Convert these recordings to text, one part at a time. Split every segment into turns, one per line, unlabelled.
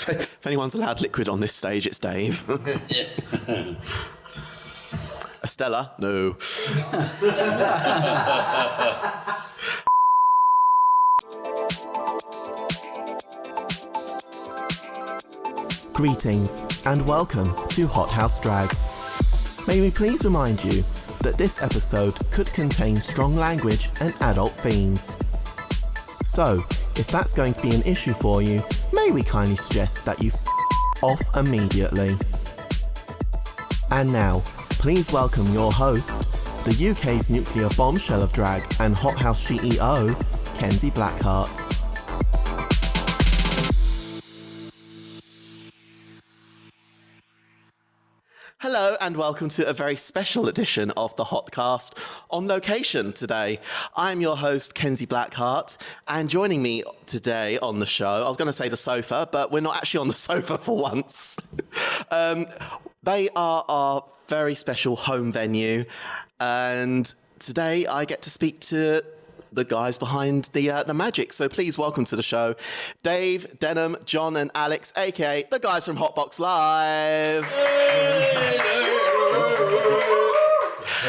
If anyone's allowed liquid on this stage, it's Dave. Estella? No. Greetings and welcome to Hot House Drag. May we please remind you that this episode could contain strong language and adult themes. So, if that's going to be an issue for you, may we kindly suggest that you off immediately. And now, please welcome your host, the UK's nuclear bombshell of drag and Hot House CEO, Kenz Blackheart. Hello and welcome to a very special edition of the HotCast on location today. I'm your host, Kenz Blackheart, and joining me today on the show, I was going to say the sofa, but we're not actually on the sofa for once. They are our very special home venue, and today I get to speak to the guys behind the magic. So please welcome to the show, Dave, Denham, John and Alex, aka the guys from HotBox Live.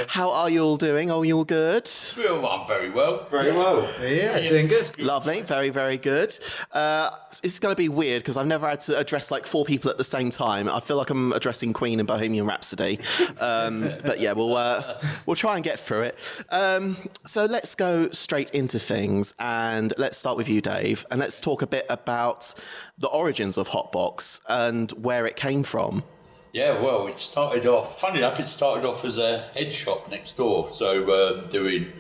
How are you all doing? Are you all good?
Well, I'm very well.
Very well.
Yeah, doing good.
Lovely, very, very good. It's going to be weird because I've never had to address like four people at the same time. I feel like I'm addressing Queen and Bohemian Rhapsody. But yeah, we'll try and get through it. So let's go straight into things, and let's start with you, Dave, and let's talk a bit about the origins of HotBox and where it came from.
Yeah, well, it started off, funny enough, as a head shop next door. So doing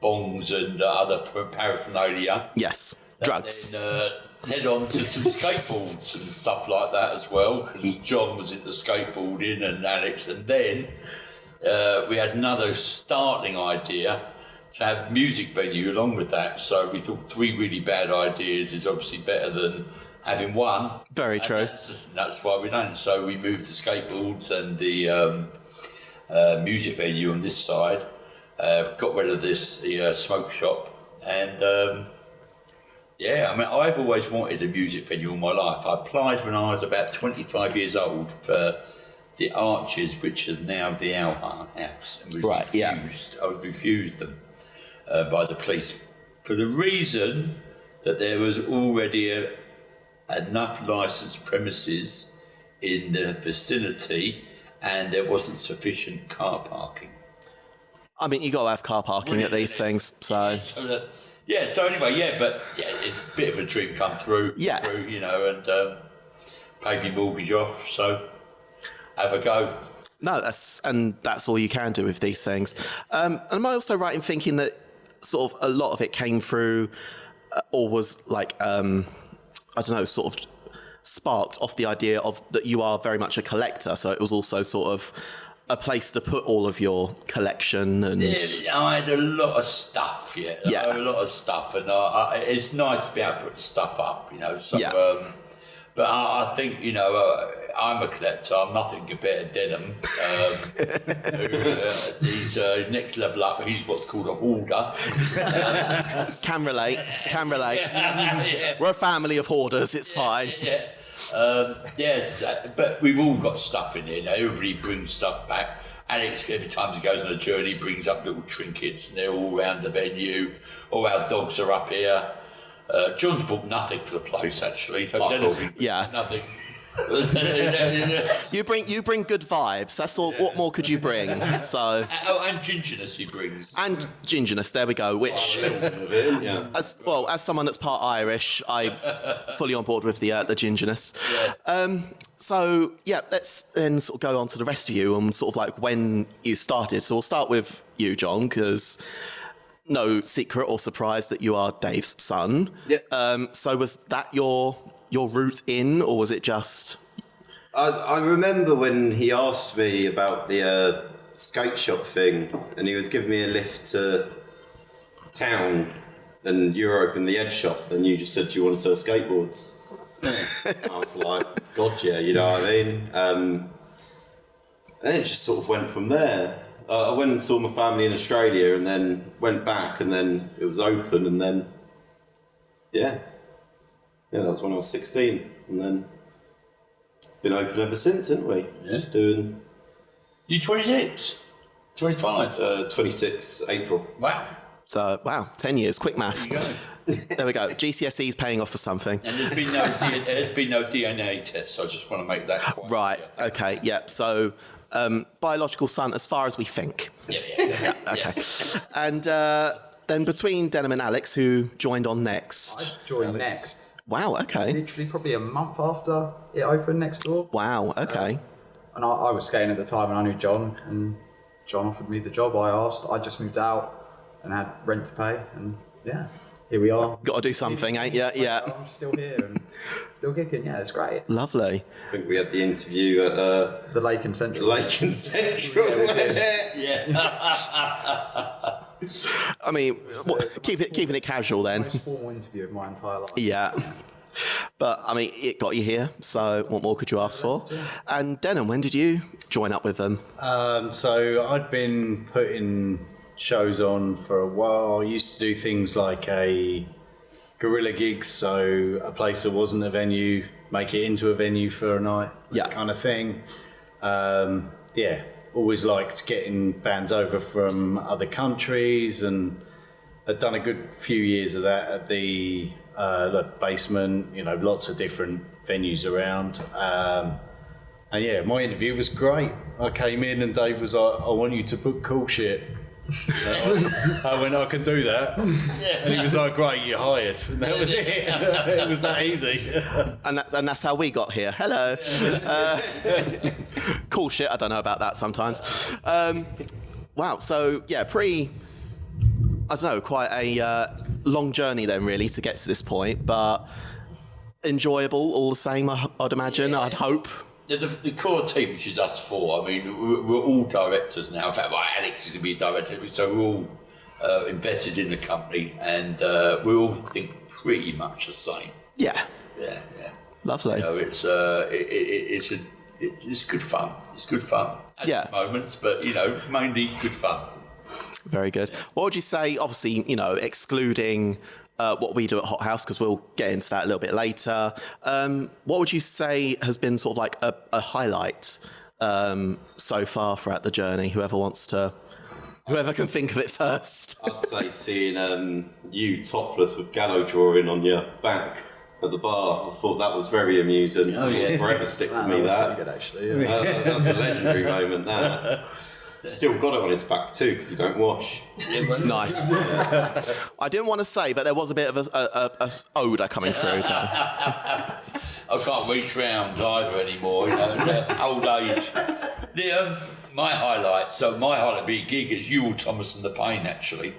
bongs and other paraphernalia.
Yes, drugs.
Then head on to some skateboards and stuff like that as well, because John was into skateboarding and Alex. And then we had another startling idea to have music venue along with that. So we thought three really bad ideas is obviously better than having one.
Very true.
That's why we done. So we moved to skateboards and the music venue on this side. Got rid of the smoke shop, and I've always wanted a music venue all my life. I applied when I was about 25 years old for the Arches, which is now the Owl House, and refused. I was refused them by the police for the reason that there was already enough licensed premises in the vicinity and there wasn't sufficient car parking.
I mean, you got to have car parking at these things, so...
So anyway, a bit of a dream come through, and paid my mortgage off, so have a go.
No, that's all you can do with these things. And am I also right in thinking that sort of a lot of it came through or was like... I don't know, sort of sparked off the idea of that you are very much a collector, so it was also sort of a place to put all of your collection and...
Yeah, I had a lot of stuff, a lot of stuff, and it's nice to be able to put stuff up, but I think, I'm a collector, I'm nothing compared to Denham. He's next level up, he's what's called a hoarder.
Can relate.
Yeah.
We're a family of hoarders, it's fine.
Yeah. Yes, but we've all got stuff in here now, everybody brings stuff back. Alex, every time he goes on a journey, brings up little trinkets, and they're all around the venue. All our dogs are up here. John's bought nothing for the place, actually. So nothing.
You bring good vibes. That's all. What more could you bring? So.
And gingerness he brings.
And gingerness. There we go. Which, as someone that's part Irish, I'm fully on board with the gingerness. Yeah. Let's then sort of go on to the rest of you and sort of like when you started. So we'll start with you, John, because no secret or surprise that you are Dave's son.
Yeah.
So was that your route in, or was it just...
I remember when he asked me about the skate shop thing, and he was giving me a lift to town, and you opened the Ed shop, and you just said, do you want to sell skateboards? I was like, God, yeah, you know what I mean? And it just sort of went from there. I went and saw my family in Australia, and then went back, and then it was open, and then, that was when I was 16, and then been open ever since, haven't we?
Yeah.
Just doing
You 26? 25?
26 April.
Wow.
So, wow, 10 years, quick math.
There you go.
There we go. GCSE's paying off for something.
And there's been no DNA test, so I just want to make that quite
Right,
clear.
okay, yeah. So, biological son as far as we think.
Yeah.
Okay. And then between Denham and Alex, who joined on next.
I joined next.
Wow, okay.
Literally probably a month after it opened next door.
Wow, okay.
And I was skating at the time and I knew John, and John offered me the job. I asked. I just moved out and had rent to pay, and yeah, here we are.
Got to do something, ain't you? Yeah.
I'm still here and still kicking. Yeah, it's great.
Lovely.
I think we had the interview at
The Lake and Central.
Lake and Central.
I mean, keeping it casual then.
Most formal interview of my entire life.
Yeah. But, I mean, it got you here, so what more could you ask for? And Denham, when did you join up with them?
So I'd been putting shows on for a while. I used to do things like a guerrilla gigs, so a place that wasn't a venue, make it into a venue for a night, that kind of thing. Always liked getting bands over from other countries, and I'd done a good few years of that at the basement, lots of different venues around. And my interview was great. I came in and Dave was like, I want you to book cool shit. I went, I can do that. And he was like, great, you're hired. And that was it. It was that easy.
And that's how we got here. Hello. Cool shit. I don't know about that sometimes. Wow. So yeah, quite a long journey then really to get to this point, but enjoyable all the same. I'd imagine.
Yeah.
I'd hope.
The core team, which is us four, I mean, we're all directors now. In fact, Alex is going to be a director, so we're all invested in the company, and we all think pretty much the same.
Yeah.
Yeah.
Lovely.
It's good fun. It's good fun at moments, but mainly good fun.
Very good. What would you say, obviously, excluding what we do at Hot House, because we'll get into that a little bit later, what would you say has been sort of like a highlight so far throughout the journey? Whoever can think of it first.
I'd say seeing you topless with gallows drawing on your back at the bar. I thought that was very amusing.
Oh, yeah.
Forever stick with me, that.
Pretty good, actually. Yeah.
That's a legendary moment, that. Still got it on its back too, because you don't wash.
Nice. I didn't want to say, but there was a bit of a odour coming through.
I can't reach round either anymore, old age. My highlight would be a gig at Ewell Thomas and the Pain, actually.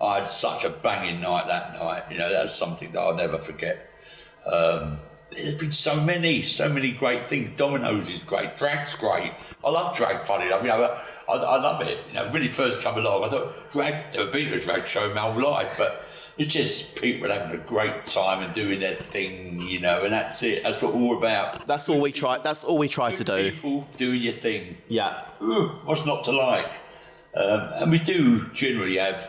I had such a banging night that night. That was something that I'll never forget. There's been so many great things. Domino's is great. Drag's great. I love drag, funny enough. I love it. When it first came along, I thought, never been to a drag show in my whole life, but it's just people having a great time and doing their thing, and that's it. That's what we're all about.
That's all we try to do.
People doing your thing.
Yeah.
What's not to like? And we do generally have,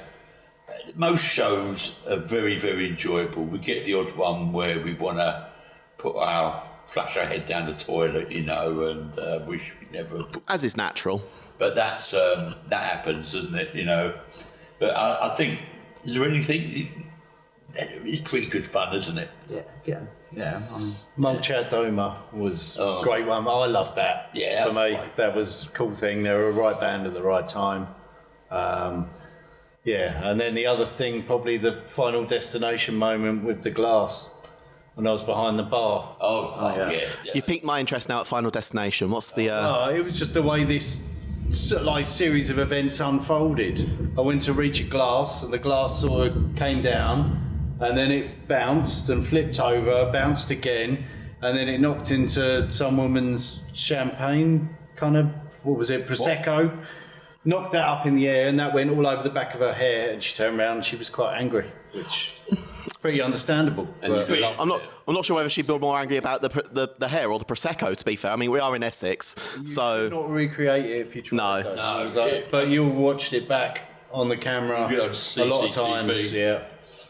most shows are very, very enjoyable. We get the odd one where we want to flush our head down the toilet, and wish we never.
As is natural.
But that happens, doesn't it? But I think, is there anything? It's pretty good fun, isn't it?
Yeah.
Mulchadoma was a great one. I loved that.
Yeah.
For me, that was a cool thing. They were a right band at the right time. And then the other thing, probably the Final Destination moment with the glass. When I was behind the bar.
Yeah.
You piqued my interest now at Final Destination. What's the...
it was just the way this series of events unfolded. I went to reach a glass, and the glass sort of came down, and then it bounced and flipped over, bounced again, and then it knocked into some woman's champagne, kind of, Prosecco. What? Knocked that up in the air, and that went all over the back of her hair, and she turned around and she was quite angry, which... pretty understandable.
I'm not sure whether she'd be more angry about the hair or the Prosecco, to be fair. I mean, we are in Essex, so...
You could not recreate it if you tried.
No.
But you watched it back on the camera a lot of times. Yeah.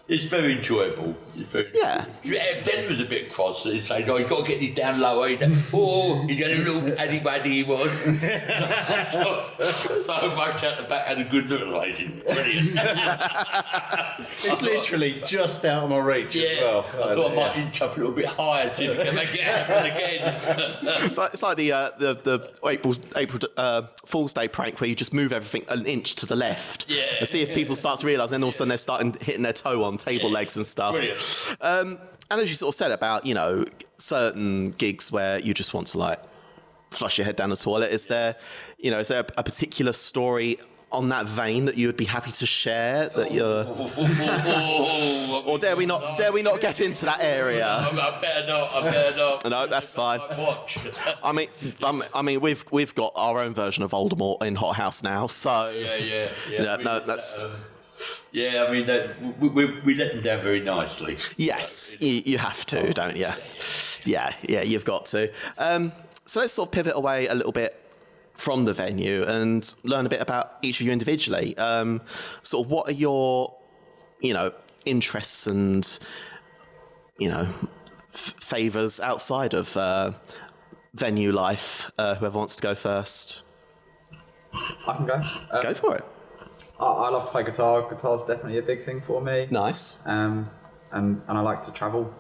it's very enjoyable. Ben was a bit cross. He says, "Oh, you got to get these down lower." He's got a little paddy waddy he was. so I rushed out the back, had a good look at it. Brilliant.
It's literally just out of my reach as well.
I thought I might inch up a little bit higher, see if we can make it happen again.
It's like the April Fool's Day prank where you just move everything an inch to the left and see if people start to realise, and all of a sudden they're starting hitting their toe on table legs and stuff.
Brilliant.
And as you sort of said about, certain gigs where you just want to like flush your head down the toilet, is there a particular story on that vein that you would be happy to share that you're or dare we not get into that area?
I better not.
No, that's fine. I mean we've got our own version of Voldemort in Hot House now, so
I mean, we let them down very nicely.
Yes, you have to, don't you? Yeah, you've got to. So let's sort of pivot away a little bit from the venue and learn a bit about each of you individually. Sort of what are your, interests and, favours outside of venue life? Whoever wants to go first.
I can go.
Go for it.
I love to play guitar. Guitar's definitely a big thing for me.
Nice.
And I like to travel.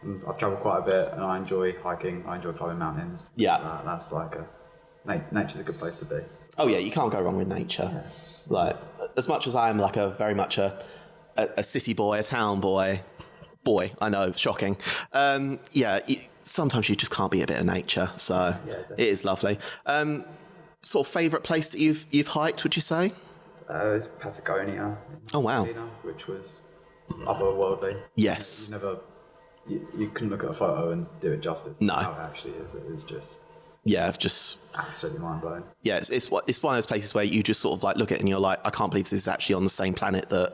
And I've travelled quite a bit, and I enjoy hiking. I enjoy climbing mountains.
Yeah.
That's like nature's a good place to be.
Oh yeah, you can't go wrong with nature.
Yeah.
Like, as much as I am like very much a city boy, a town boy, I know, shocking. Sometimes you just can't beat a bit of nature, so it is lovely. Sort of favourite place that you've hiked, would you say?
It's Patagonia.
Oh wow.
Argentina, which was otherworldly.
Yes.
You couldn't look at a photo and do it justice.
No.
How it actually is. It is just.
Yeah, just
absolutely mind blowing.
Yeah, it's one of those places where you just sort of like look at it and you're like, I can't believe this is actually on the same planet that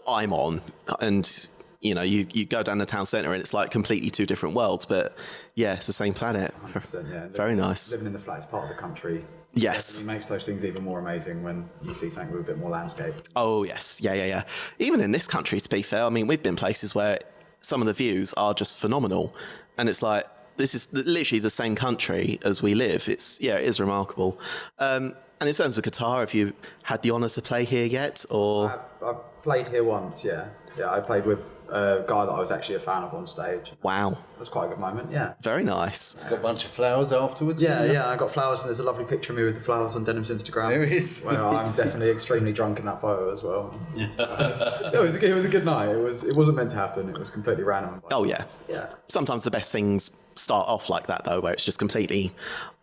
I'm on, and you go down the town centre and it's like completely two different worlds, but yeah, it's the same planet.
100%, yeah.
Very nice.
Living in the flattest part of the country.
Yes.
It makes those things even more amazing when you see something with a bit more landscape.
Oh yes, yeah. Even in this country, to be fair, I mean, we've been places where some of the views are just phenomenal, and it's like, this is literally the same country as we live. It is remarkable. And in terms of guitar, have you had the honour to play here yet? Or
I've played here once, yeah. I played with a guy that I was actually a fan of on stage.
Wow.
It was quite a good moment, yeah.
Very nice.
Got a bunch of flowers afterwards?
Yeah, I got flowers, and there's a lovely picture of me with the flowers on Denim's Instagram.
There is.
Well, I'm definitely extremely drunk in that photo as well. It was a good night. It wasn't meant to happen. It was completely random.
Oh yeah.
Yeah.
Sometimes the best things start off like that though, where it's just completely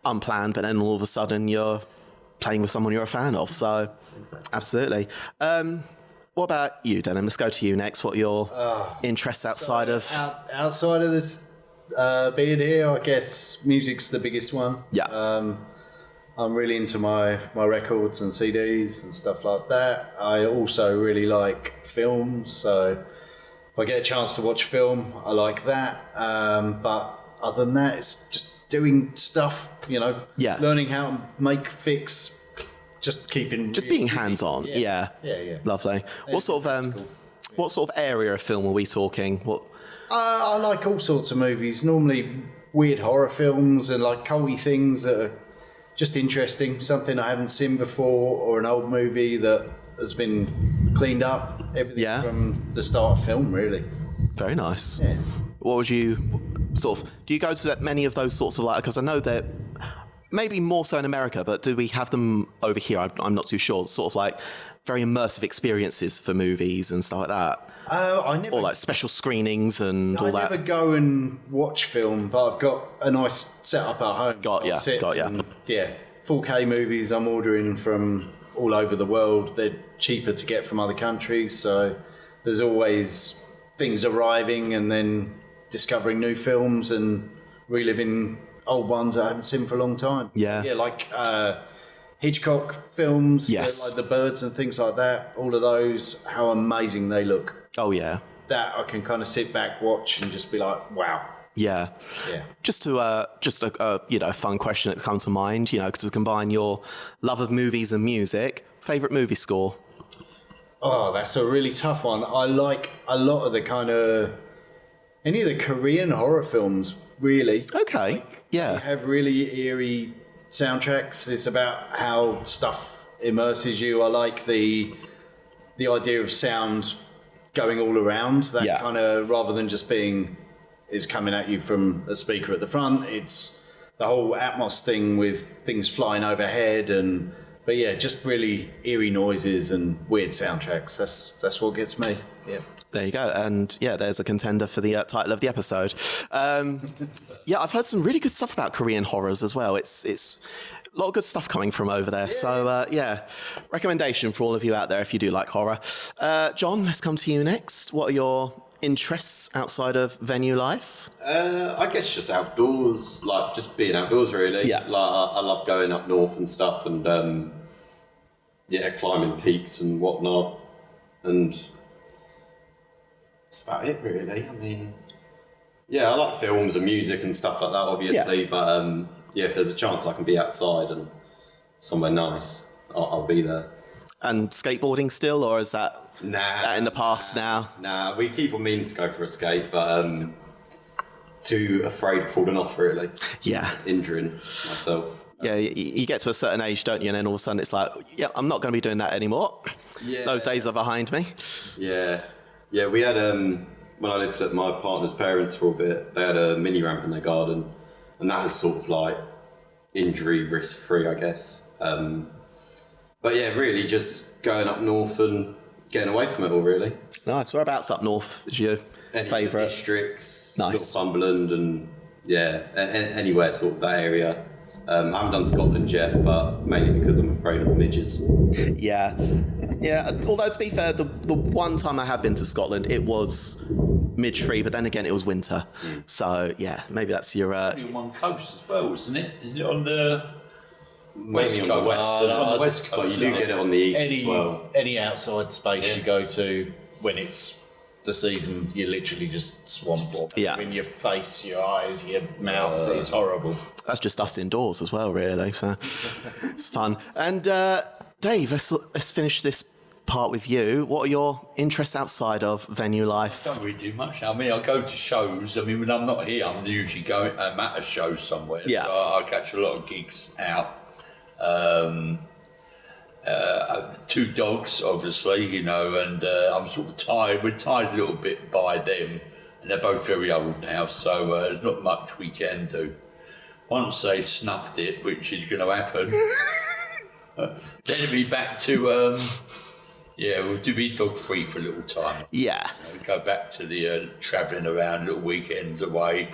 unplanned, but then all of a sudden you're playing with someone you're a fan of. So absolutely. What about you, Denim? Let's go to you next. What are your interests outside of
this being here? I guess music's the biggest one.
Yeah.
I'm really into my records and CDs and stuff like that. I also really like films, so if I get a chance to watch film, I like that. But other than that, it's just doing stuff, learning how to make, fix, just being
hands-on. Yeah. Lovely.
Yeah,
what sort of area of film are we talking? What?
I like all sorts of movies. Normally weird horror films and like culty things that are just interesting. Something I haven't seen before, or an old movie that has been cleaned up. Everything from the start of film, really.
Very nice.
Yeah.
What would you do you go to many of those sorts of because I know that maybe more so in America, but do we have them over here? I'm not too sure. Sort of like very immersive experiences for movies and stuff like that. Or like special screenings and all that.
I never go and watch film, but I've got a nice setup at home.
Got ya.
4K movies I'm ordering from all over the world. They're cheaper to get from other countries, so there's always things arriving and then discovering new films and reliving old ones I haven't seen for a long time.
Yeah.
Yeah, like Hitchcock films,
yes.
Like The Birds and things like that. All of those, how amazing they look.
Oh yeah.
That I can kind of sit back, watch, and just be like, wow.
Yeah. Just a fun question that comes to mind, because we combine your love of movies and music. Favorite movie score?
Oh, that's a really tough one. I like a lot of the kind of any of the Korean horror films, really.
Okay.
They
Yeah.
have really eerie soundtracks. It's about how stuff immerses you. I like the idea of sound going all around. That
Yeah.
kind of, rather than just being is coming at you from a speaker at the front. It's the whole Atmos thing with things flying overhead but yeah, just really eerie noises and weird soundtracks. That's what gets me. Yeah.
There you go. And yeah, there's a contender for the title of the episode. Yeah, I've heard some really good stuff about Korean horrors as well. It's a lot of good stuff coming from over there. So yeah, recommendation for all of you out there if you do like horror. John, let's come to you next. What are your interests outside of venue life?
I guess just outdoors, like just being outdoors really.
Yeah.
Like I love going up north and stuff and climbing peaks and whatnot. And that's about it really. I mean, yeah, I like films and music and stuff like that obviously, but if there's a chance I can be outside and somewhere nice, I'll be there.
And skateboarding still, or is that in the past now?
Nah, we keep on meaning to go for a skate, but too afraid of falling off really.
Yeah.
Injuring myself.
Yeah, you get to a certain age, don't you? And then all of a sudden it's like, yeah, I'm not going to be doing that anymore.
Yeah.
Those days are behind me.
Yeah. Yeah, we had, when I lived at my partner's parents for a bit, they had a mini ramp in their garden, and that was sort of like injury risk free, I guess. But yeah, really just going up north and getting away from it all, really.
Nice. Whereabouts up north is your favourite?
Districts,
Nice.
Northumberland, and yeah, anywhere sort of that area. I haven't done Scotland yet, but mainly because I'm afraid of the midges.
Yeah. Yeah, although to be fair, the one time I have been to Scotland, it was midge-free, but then again, it was winter. So, yeah, maybe that's your...
Only on one coast as well, isn't it? Isn't it on the west
Mainly on the
coast?
west,
It's on the west
but
coast.
you do get it on the east as well.
Any outside space
Yeah.
you go to when it's the season, you're literally just swamped.
Yeah.
In your face, your eyes, your mouth. It's horrible.
That's just us indoors as well, really. So it's fun. And Dave, let's finish this part with you. What are your interests outside of venue life?
I don't really do much. I mean, I go to shows. I mean, when I'm not here, I'm usually going at a show somewhere.
Yeah.
So I catch a lot of gigs out. 2 dogs, obviously, you know, and I'm sort of tired. We're tired a little bit by them, and they're both very old now, so there's not much we can do. Once they snuffed it, which is going to happen, then it'll be back to, we'll be dog free for a little time.
Yeah.
You know, go back to the travelling around, little weekends away.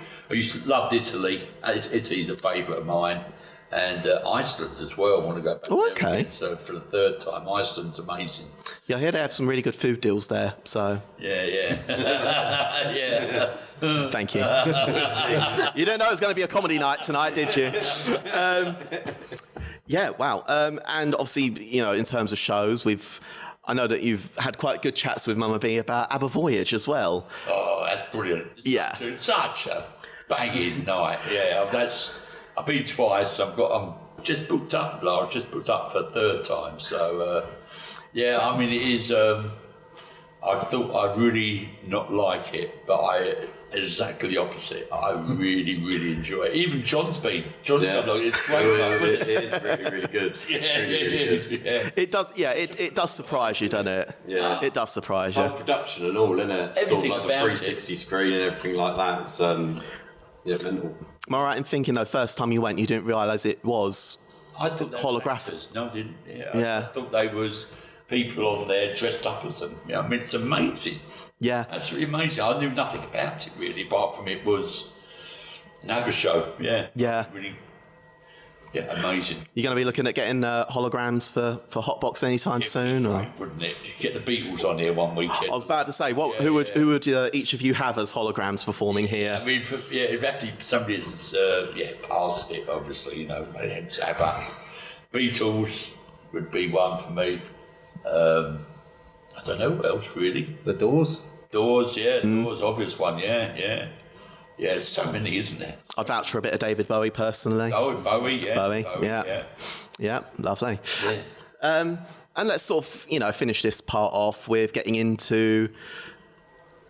Loved Italy. Italy's a favourite of mine. And Iceland as well. I want to go back
Oh,
there
okay.
again. So for the 3rd time, Iceland's amazing.
Yeah, I hear they have some really good food deals there, so
Yeah. Yeah.
thank you. You didn't know it was going to be a comedy night tonight, did you? Yeah, wow. And obviously, you know, in terms of shows, I know that you've had quite good chats with Mama B about ABBA Voyage as well.
Oh, that's brilliant.
Yeah.
Such a banging night. Yeah, I've been twice. I'm just booked up. I was just booked up for a 3rd time. So, I mean, it is. I thought I'd really not like it, but exactly the opposite. I really, really enjoy it. Even John's been. It's great.
It is really, really good.
Yeah,
really good.
yeah.
It does, yeah, it does surprise you, doesn't it?
Yeah.
It does surprise you.
Whole production and all, isn't it?
Everything
sort of like
about
the 360 screen and everything like that. It's mental.
Am I right in thinking, though, first time you went, you didn't realise it was
I thought they were
holographic?
actors. No, I didn't.
Yeah.
I thought they was people on there dressed up as them. Yeah, I mean, it's amazing.
Yeah.
Absolutely amazing. I knew nothing about it really, apart from it was an ABBA show. Yeah.
Yeah.
Really. Yeah, amazing.
You're going to be looking at getting holograms for HotBox anytime soon? Or?
Wouldn't it? You get the Beatles on here one weekend.
I was about to say, who would each of you have as holograms performing here?
I mean, it'd have to be somebody that's past it, obviously, you know, hence ABBA. Beatles would be one for me. I don't know what else really.
The Doors.
Doors, Doors, obvious one, yeah. Yeah, there's so many, isn't there?
I'd vouch for a bit of David Bowie personally.
Oh, Bowie, yeah.
Bowie, yeah. Yeah, lovely.
Yeah.
And let's sort of, finish this part off with getting into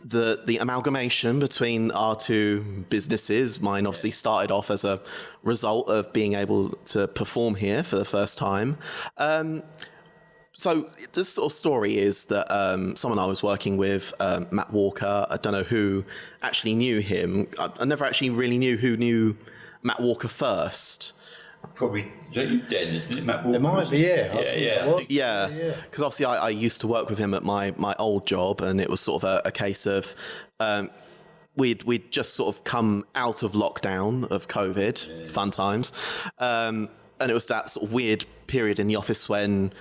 the amalgamation between our two businesses. Mine obviously started off as a result of being able to perform here for the first time. So the sort of story is that someone I was working with, Matt Walker, I don't know who actually knew him. I never actually really knew who knew Matt Walker first.
Probably you, Den, isn't it, Matt Walker?
It might be, yeah.
Yeah, because obviously I used to work with him at my old job, and it was sort of a case of we'd just sort of come out of lockdown of COVID, fun times, and it was that sort of weird period in the office when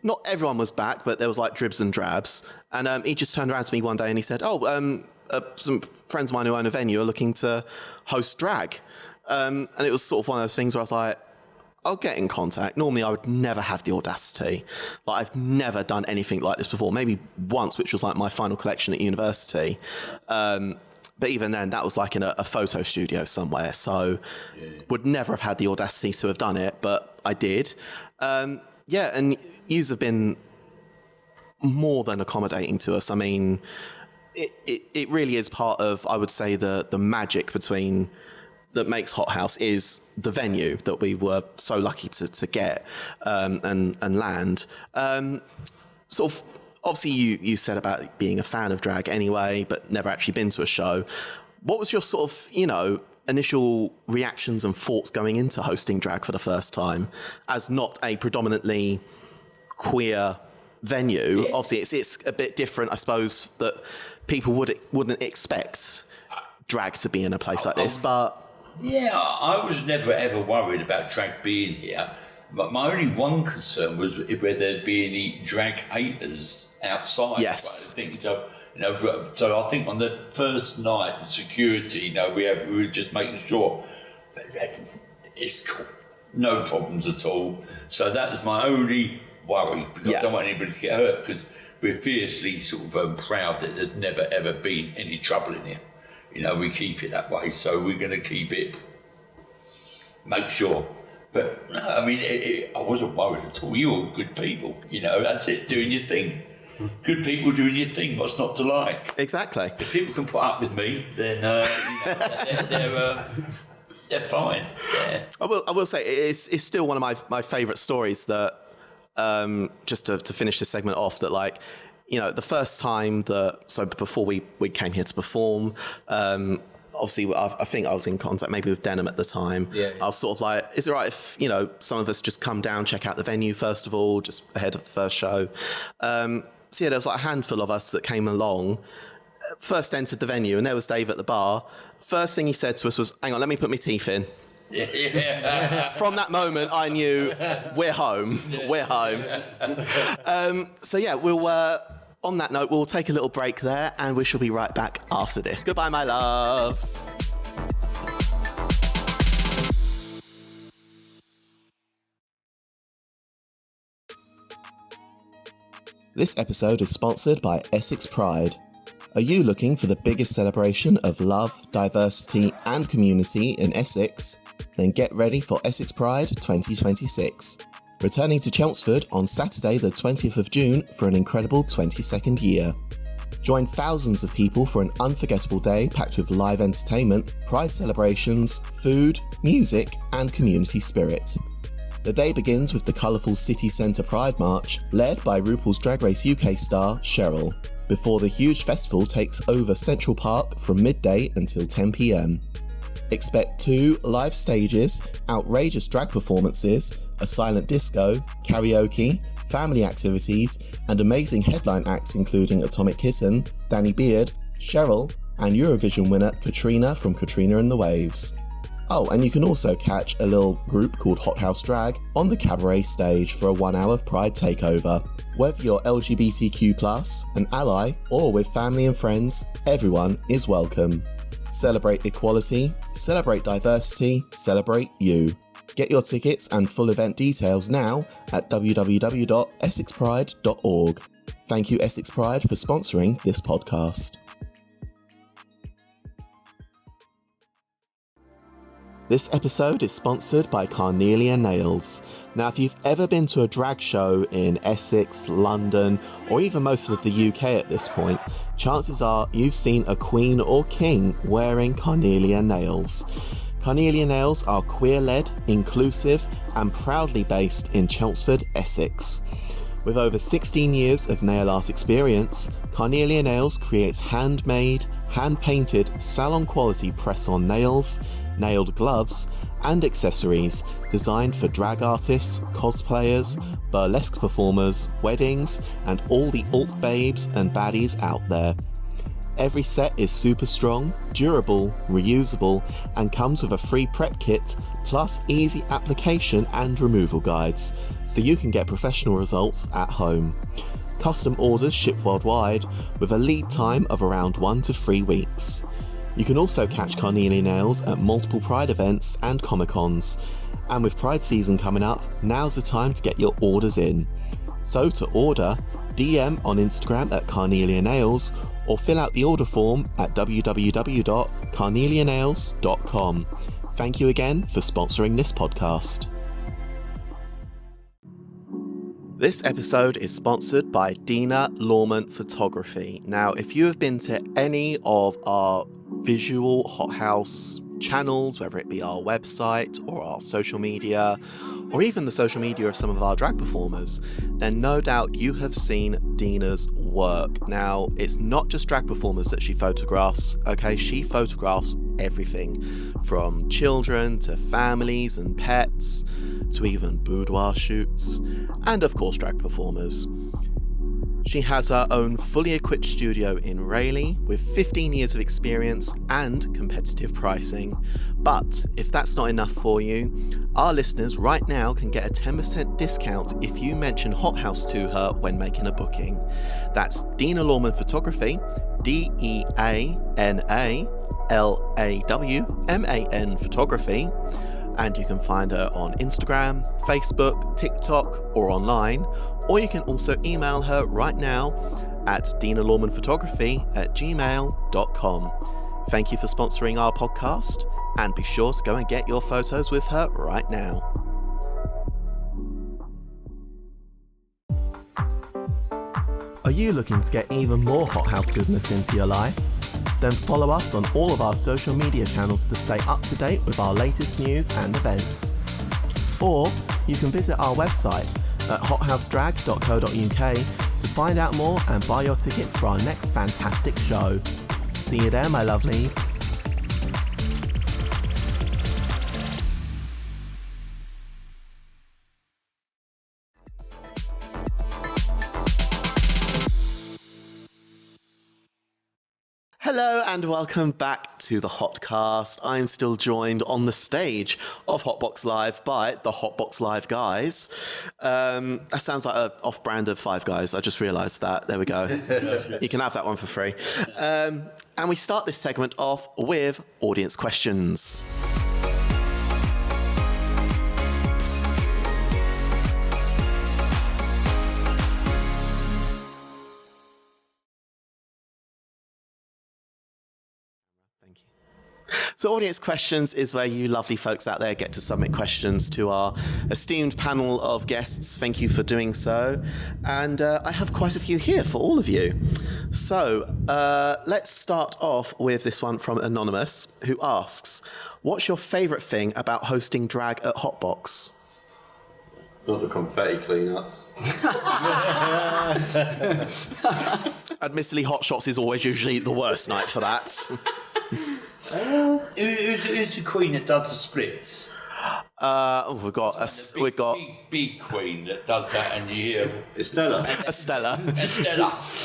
not everyone was back, but there was like dribs and drabs, and he just turned around to me one day and he said, some friends of mine who own a venue are looking to host drag. And it was sort of one of those things where I was like, I'll get in contact. Normally I would never have the audacity. Like, I've never done anything like this before. Maybe once, which was like my final collection at university. But even then, that was like in a photo studio somewhere. So would never have had the audacity to have done it, but I did. And yous have been more than accommodating to us. I mean, it really is part of, I would say, the magic that makes Hot House is the venue that we were so lucky to get and land. Sort of, obviously you said about being a fan of drag anyway, but never actually been to a show. What was your sort of, initial reactions and thoughts going into hosting drag for the first time as not a predominantly queer venue? Yeah. Obviously it's a bit different, I suppose, that people wouldn't expect drag to be in a place like this, but...
Yeah, I was never ever worried about drag being here. But my only one concern was whether there'd be any drag haters outside.
Yes.
I think so. So I think on the first night, the security, we were just making sure it's cool, no problems at all. So that was my only worry, because I don't want anybody to get hurt, because we're fiercely sort of proud that there's never ever been any trouble in here. We keep it that way, so we're going to keep it, make sure. But, I mean, I wasn't worried at all. You were good people, that's it, doing your thing. Good people doing your thing, what's not to like?
Exactly.
If people can put up with me, then they're fine. Yeah.
I will say, it's still one of my favourite stories that, just to finish this segment off, that like, the first time before we came here to perform, obviously I think I was in contact maybe with Denham at the time.
Yeah.
I was sort of like, is it right if, some of us just come down, check out the venue first of all, just ahead of the first show. There was like a handful of us that came along, first entered the venue, and there was Dave at the bar. First thing he said to us was, hang on, let me put my teeth in.
Yeah.
From that moment, I knew we're home. We're home. We'll on that note, we'll take a little break there, and we shall be right back after this. Goodbye, my loves. This episode is sponsored by Essex Pride. Are you looking for the biggest celebration of love, diversity, and community in Essex? Then get ready for Essex Pride 2026. Returning to Chelmsford on Saturday the 20th of June for an incredible 22nd year. Join thousands of people for an unforgettable day packed with live entertainment, pride celebrations, food, music, and community spirit. The day begins with the colourful City Centre Pride March, led by RuPaul's Drag Race UK star Cheryl, before the huge festival takes over Central Park from midday until 10 p.m. Expect 2 live stages, outrageous drag performances, a silent disco, karaoke, family activities, and amazing headline acts including Atomic Kitten, Danny Beard, Cheryl, and Eurovision winner Katrina from Katrina and the Waves. Oh, and you can also catch a little group called Hot House Drag on the cabaret stage for a 1-hour Pride takeover. Whether you're LGBTQ+, an ally, or with family and friends, everyone is welcome. Celebrate equality, celebrate diversity, celebrate you. Get your tickets and full event details now at www.essexpride.org. Thank you, Essex Pride, for sponsoring this podcast. This episode is sponsored by Carnelia Nails. Now, if you've ever been to a drag show in Essex, London, or even most of the UK at this point, chances are you've seen a queen or king wearing Carnelia Nails. Carnelia Nails are queer-led, inclusive, and proudly based in Chelmsford, Essex. With over 16 years of nail art experience, Carnelia Nails creates handmade, hand-painted, salon-quality press-on nails, nailed gloves, and accessories designed for drag artists, cosplayers, burlesque performers, weddings, and all the alt babes and baddies out there. Every set is super strong, durable, reusable, and comes with a free prep kit, plus easy application and removal guides, so you can get professional results at home. Custom orders ship worldwide with a lead time of around 1 to 3 weeks. You can also catch Carnelia Nails at multiple Pride events and Comic-Cons. And with Pride season coming up, now's the time to get your orders in. So to order, DM on Instagram at Carnelia Nails or fill out the order form at www.carnelianails.com. Thank you again for sponsoring this podcast. This episode is sponsored by Dina Lawman Photography. Now, if you have been to any of our visual hothouse channels, whether it be our website or our social media, or even the social media of some of our drag performers, then no doubt you have seen Dina's work. Now, it's not just drag performers that she photographs, okay? She photographs everything from children to families and pets to even boudoir shoots, and of course drag performers. She has her own fully equipped studio in Rayleigh with 15 years of experience and competitive pricing. But if that's not enough for you, our listeners right now can get a 10% discount if you mention Hothouse to her when making a booking. That's Dina Lawman Photography, DeanaLawman Photography. And you can find her on Instagram, Facebook, TikTok, or online. Or you can also email her right now at dinalawmanphotography@gmail.com. Thank you for sponsoring our podcast, and be sure to go and get your photos with her right now. Are you looking to get even more Hothouse goodness into your life? Then follow us on all of our social media channels to stay up to date with our latest news and events. Or you can visit our website at hothousedrag.co.uk to find out more and buy your tickets for our next fantastic show. See you there, my lovelies. Hello and welcome back to the HotCast. I'm still joined on the stage of HotBox Live by the HotBox Live guys. That sounds like an off-brand of Five Guys. I just realised that. There we go. You can have that one for free. And we start this segment off with audience questions. So audience questions is where you lovely folks out there get to submit questions to our esteemed panel of guests. Thank you for doing so. And I have quite a few here for all of you. So let's start off with this one from Anonymous, who asks, what's your favourite thing about hosting drag at HotBox?
Not the confetti cleanup.
Admittedly, Hot Shots is always usually the worst night for that.
Who's the queen that does the splits?
We've got
big queen that does that, and you hear
Estella.
Estella.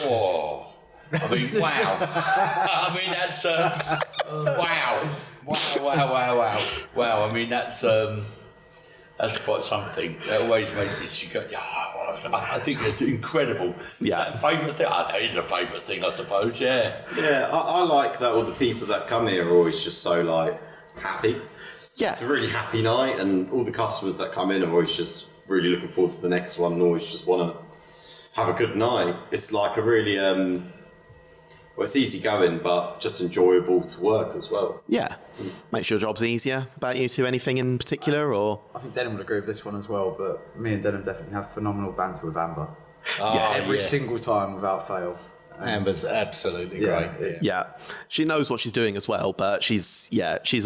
Oh, I mean, wow. I mean, that's wow. I mean, that's quite something. That always makes me go, I think that's incredible.
Yeah.
Is that a favourite thing? That is a favourite thing, I suppose, yeah.
Yeah, I like that all the people that come here are always just so, happy.
Yeah.
It's a really happy night, and all the customers that come in are always just really looking forward to the next one and always just want to have a good night. It's like a really, Well, it's easy going, but just enjoyable to work as well.
Yeah. Makes your jobs easier. About you two, anything in particular, or?
I think Denham would agree with this one as well, but me and Denham definitely have phenomenal banter with Amber. Every single time without fail.
Amber's absolutely great.
Yeah. She knows what she's doing as well, but she's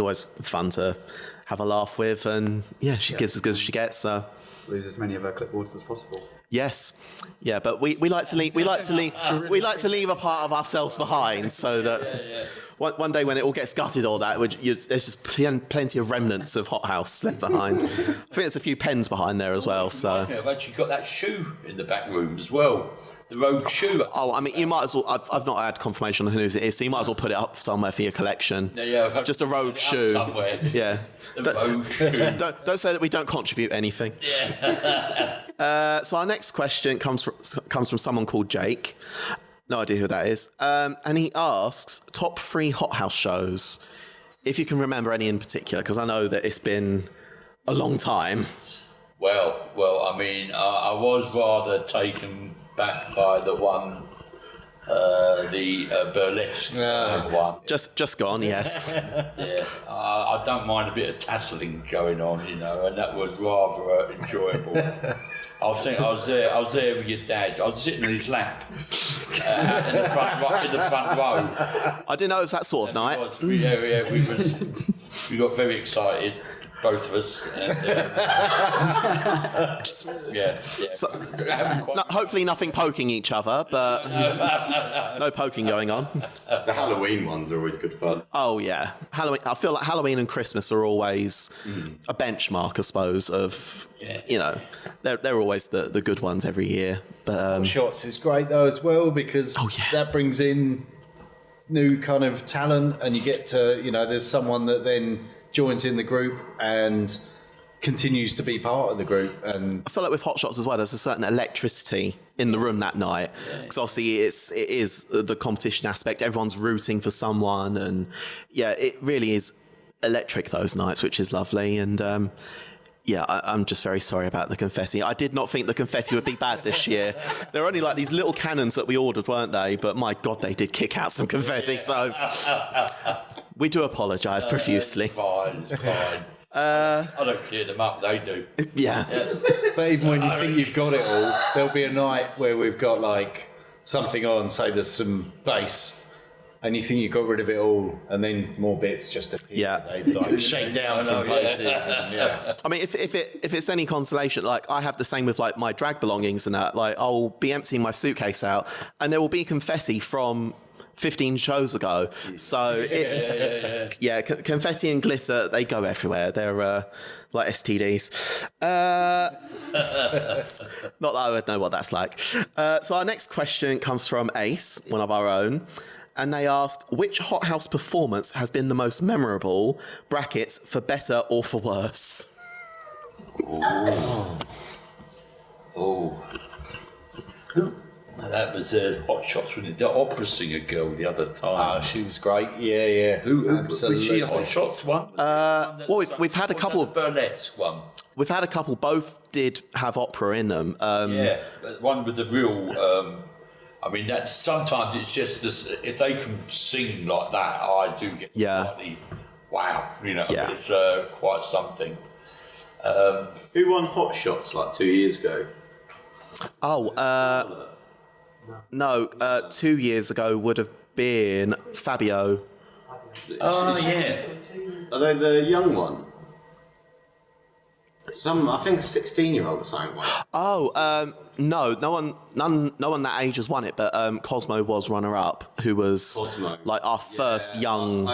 always fun to have a laugh with, and she gives as good as she gets, so.
Lose as many of her clipboards as possible.
Yes, yeah, but we like to leave a part of ourselves behind, so that one day when it all gets gutted, or that there's just plenty of remnants of Hothouse left behind. I think there's a few pens behind there as well. So
I've actually got that shoe in the back room as well. The rogue shoe.
Oh, I mean, you might as well. I've not had confirmation on whose it is, so you might as well put it up somewhere for your collection.
Yeah,
just a rogue shoe
somewhere.
Yeah,
Rogue shoe.
Don't say that we don't contribute anything.
Yeah.
So our next question comes from someone called Jake. No idea who that is. And he asks, top 3 Hothouse shows, if you can remember any in particular, because I know that it's been a long time.
Well, I mean, I was rather taken back by the one, the burlesque one.
Just gone, yes.
Yeah, I don't mind a bit of tasseling going on, and that was rather enjoyable. I was there with your dad. I was sitting in his lap in the front row.
I didn't know it was that sort of night.
We got very excited, both of us. And,
So, hopefully nothing poking each other, but no poking going on.
The Halloween ones are always good fun.
Oh yeah, Halloween. I feel like Halloween and Christmas are always a benchmark, I suppose. Of they're always the good ones every year. But
Shots is great though as well, because that brings in new kind of talent, and you get to there's someone that then joins in the group and continues to be part of the group. And
I feel like with Hot Shots as well, there's a certain electricity in the room that night, because obviously it is the competition aspect. Everyone's rooting for someone, and it really is electric those nights, which is lovely. And I'm just very sorry about the confetti. I did not think the confetti would be bad this year. There were only like these little cannons that we ordered, weren't they? But my God, they did kick out some confetti. So we do apologise profusely.
It's fine. I don't clear them up, they do.
Yeah.
but even when you think you've got it all, there'll be a night where we've got like something on, say there's some bass, and you think you got rid of it all, and then more bits just appear.
Yeah.
They like shake down from places. And,
I mean, if it's any consolation, like I have the same with like my drag belongings and that. Like I'll be emptying my suitcase out, and there will be confetti from 15 shows ago. So confetti and glitter, they go everywhere. They're like STDs. Not that I would know what that's like. So our next question comes from Ace, one of our own. And they ask, which Hothouse performance has been the most memorable, brackets, for better or for worse?
That was Hot Shots with the opera singer girl the other time.
oh, she was great. Yeah.
Who
Absolutely.
was she a Hot Shots one?
We've had a couple.
The burlesque one.
We've had a couple. Both did have opera in them.
But one with the real. I mean, that sometimes it's just this, if they can sing like that, I do get slightly wow. It's quite something.
Who won Hot Shots like 2 years ago?
No, 2 years ago would have been Fabio.
Oh, yeah.
Are they the young one? I think a 16-year-old or something.
No one that age has won it, but Cosmo was runner-up, who was like our first young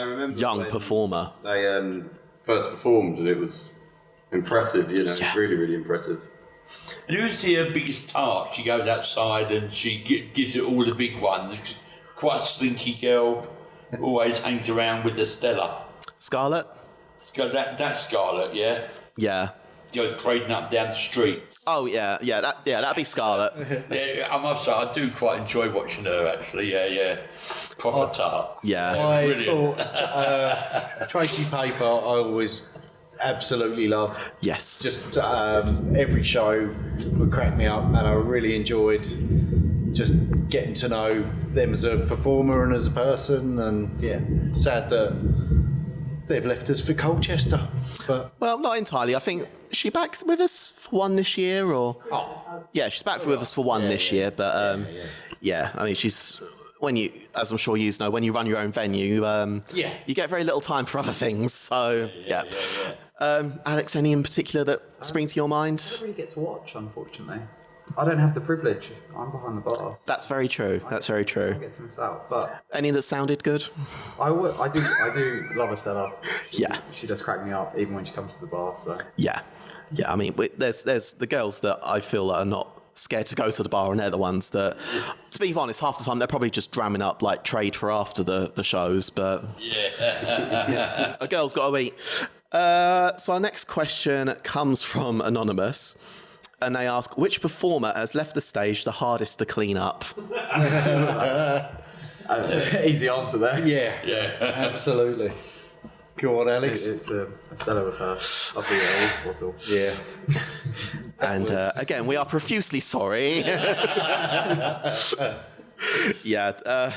performer.
They first performed, and it was impressive. Really, really impressive.
And who's the biggest tart? She goes outside and she gives it all the big ones. Quite a slinky girl, always hangs around with the Stella.
Scarlett?
That's Scarlett, yeah?
Yeah.
Goes parading up down the street.
Oh that'd be Scarlett.
Yeah, I must say I do quite enjoy watching her actually. Yeah. Proper tart.
Yeah.
I
brilliant.
thought Tracy Paper I always absolutely love.
Yes.
Just every show would crack me up, and I really enjoyed just getting to know them as a performer and as a person, and yeah, sad that they've left us for Colchester. But
Well, not entirely. I think she back with us for one this year, or yeah, she's back with us for one this year. But yeah, I mean, she's when you, as I'm sure you know, when you run your own venue, you get very little time for other things. So yeah. Alex, any in particular that spring to your mind?
I don't really get to watch, unfortunately. I don't have the privilege. I'm behind the bar.
That's very true. That's very
I
true.
get to miss out, but
Any that sounded good?
I do love Estella.
Yeah.
She does crack me up even when she comes to the bar. So
Yeah. I mean, there's the girls that I feel are not scared to go to the bar, and they're the ones that, to be honest, half the time they're probably just dramming up like trade for after the shows. But a girl's got to eat. So our next question comes from Anonymous, and they ask, which performer has left the stage the hardest to clean up?
easy answer there.
yeah, absolutely. Go on, Alex.
It's Estella with her lovely water bottle.
Yeah.
And again, we are profusely sorry. Yeah.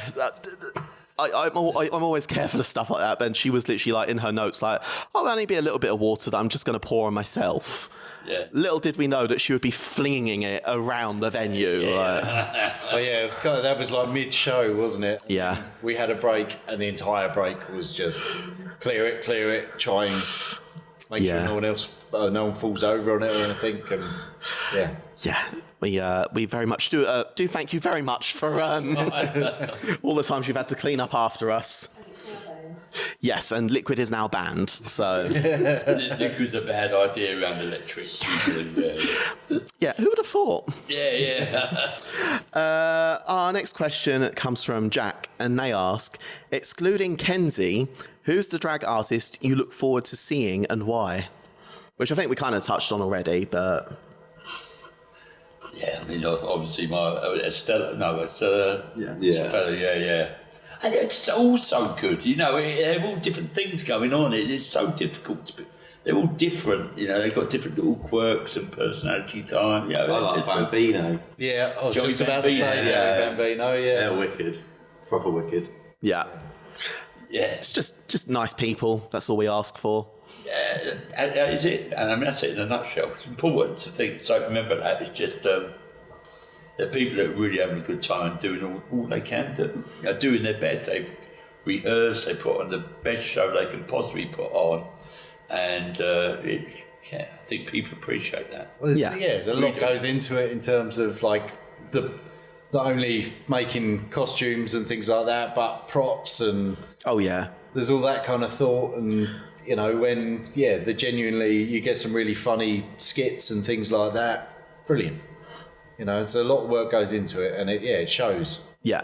I'm always careful of stuff like that, but she was literally like in her notes like, oh, only be a little bit of water that I'm just going to pour on myself.
Yeah.
Little did we know that she would be flinging it around the venue. Like,
Oh yeah, it was that was like mid-show, wasn't it?
yeah.
We had a break, and the entire break was just clear it, try and make
Yeah.
sure no one falls over on it or anything. And
Yeah, we very much do thank you very much for all the times you've had to clean up after us. Yes, and liquid is now banned, so...
Liquid's a bad idea around electric.
Yeah, who would have thought?
Yeah.
Our next question comes from Jack, and they ask, excluding Kenzie, who's the drag artist you look forward to seeing and why? Which I think we kind of touched on already, but...
Yeah, I mean, obviously Estella,
Yeah.
Fella, yeah. And it's all so good, you know, they're all different things going on. It's so difficult to be, they're all different, you know, they've got different little quirks and personality time. You know,
I like Bambino.
Yeah, I was
Joey
just about to say
Bambino,
Joey Bambino, yeah.
They're wicked. Proper wicked.
Yeah.
Yeah.
It's just nice people. That's all we ask for.
Yeah, is it? And I mean, that's it in a nutshell. It's important to think, so remember that. It's just the people that are really having a good time doing all they can do, you know, doing their best. They rehearse, they put on the best show they can possibly put on. And I think people appreciate that.
Well,
Yeah.
a lot goes into it in terms of like not only making costumes and things like that, but props, and
Oh, yeah.
there's all that kind of thought. And you know, when you get some really funny skits and things like that. Brilliant. You know, there's a lot of work goes into it, and it shows.
Yeah.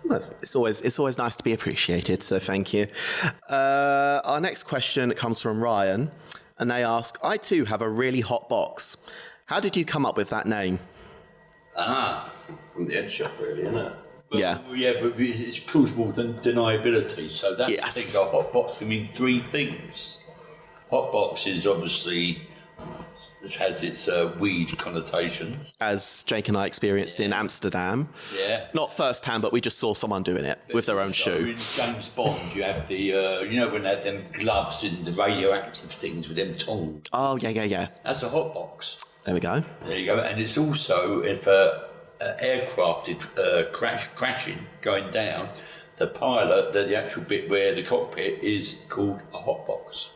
Well, it's always nice to be appreciated, so thank you. Our next question comes from Ryan, and they ask, I too have a really hot box. How did you come up with that name?
From the Edge Shop, really, isn't it?
Yeah.
But it's plausible deniability. So that's
Yes.
the thing. A hot box can mean three things. Hot box is obviously has its weed connotations.
As Jake and I experienced in Amsterdam.
Yeah.
Not firsthand, but we just saw someone doing it with their own
So
shoe.
in James Bond, you have the you know when they had them gloves and the radioactive things with them tongs.
Oh, yeah.
That's a hot box.
There we go.
There you go. And it's also if aircraft is crashing, going down, the pilot, the actual bit where the cockpit is called a hot box.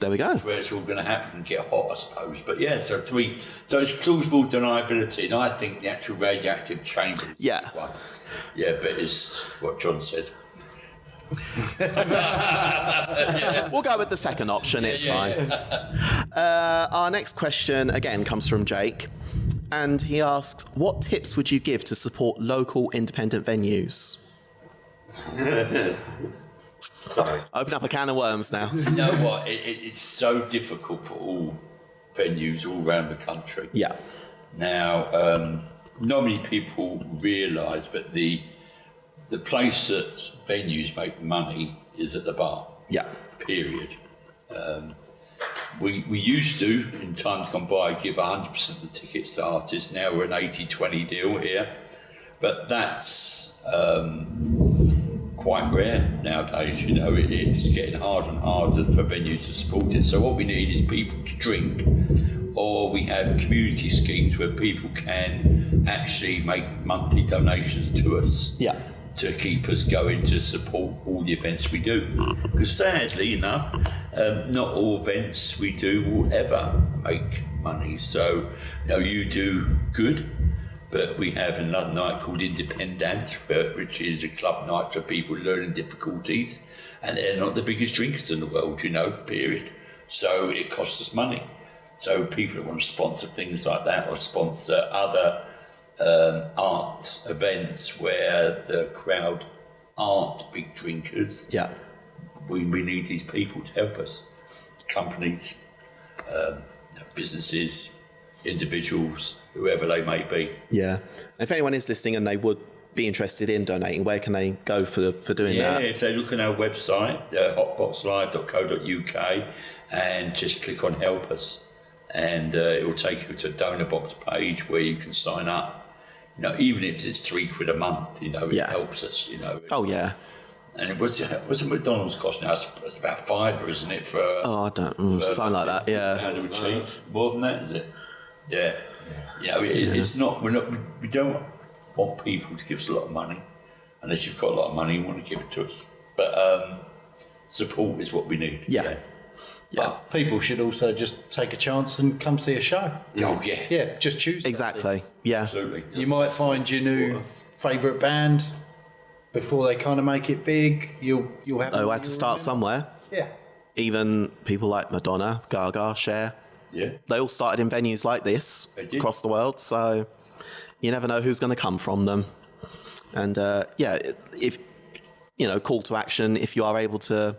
There we go.
Where it's all going to happen and get hot, I suppose. But yeah, so it's plausible deniability, and I think the actual radioactive chamber is
Yeah.
the one. Yeah, but it's what John said.
We'll go with the second option, it's fine. Our next question, again, comes from Jake. And he asks, what tips would you give to support local independent venues?
Sorry.
Open up a can of worms now.
You know what? It's so difficult for all venues all around the country.
Yeah.
Now, not many people realise, but the place that venues make money is at the bar.
Yeah.
Period. we used to, in times gone by, give 100% of the tickets to artists. Now we're an 80-20 deal here. But that's quite rare nowadays, you know. It's getting harder and harder for venues to support it. So what we need is people to drink, or we have community schemes where people can actually make monthly donations to us.
Yeah.
To keep us going to support all the events we do. Because sadly enough, not all events we do will ever make money. So, you know, you do good, but we have another night called Independent, which is a club night for people learning difficulties, and they're not the biggest drinkers in the world, you know, period. So it costs us money. So people that want to sponsor things like that, or sponsor other arts events where the crowd aren't big drinkers.
Yeah.
We need these people to help us. Companies, businesses, individuals, whoever they may be.
Yeah. If anyone is listening and they would be interested in donating, where can they go for doing that?
Yeah, if they look on our website, hotboxlive.co.uk, and just click on Help Us, and it will take you to a donor box page where you can sign up. You know, even if it's £3 a month, you know, it helps us, you know.
Oh, yeah.
And what's a McDonald's cost now? It's about £5, isn't it? For
I don't, something like that, yeah.
Pound of cheese. More than that, is it? Yeah. You know, it's not, we don't want people to give us a lot of money. Unless you've got a lot of money, you want to give it to us. But support is what we need.
Yeah. Yeah.
But people should also just take a chance and come see a show.
Oh, yeah.
Yeah, just choose.
Exactly. Yeah.
Absolutely.
You might find your new favourite band before they kind of make it big. You'll have.
Oh, I had to start somewhere.
Yeah.
Even people like Madonna, Gaga, Cher.
Yeah.
They all started in venues like this
They did.
across the world. So you never know who's going to come from them. And if call to action. If you are able to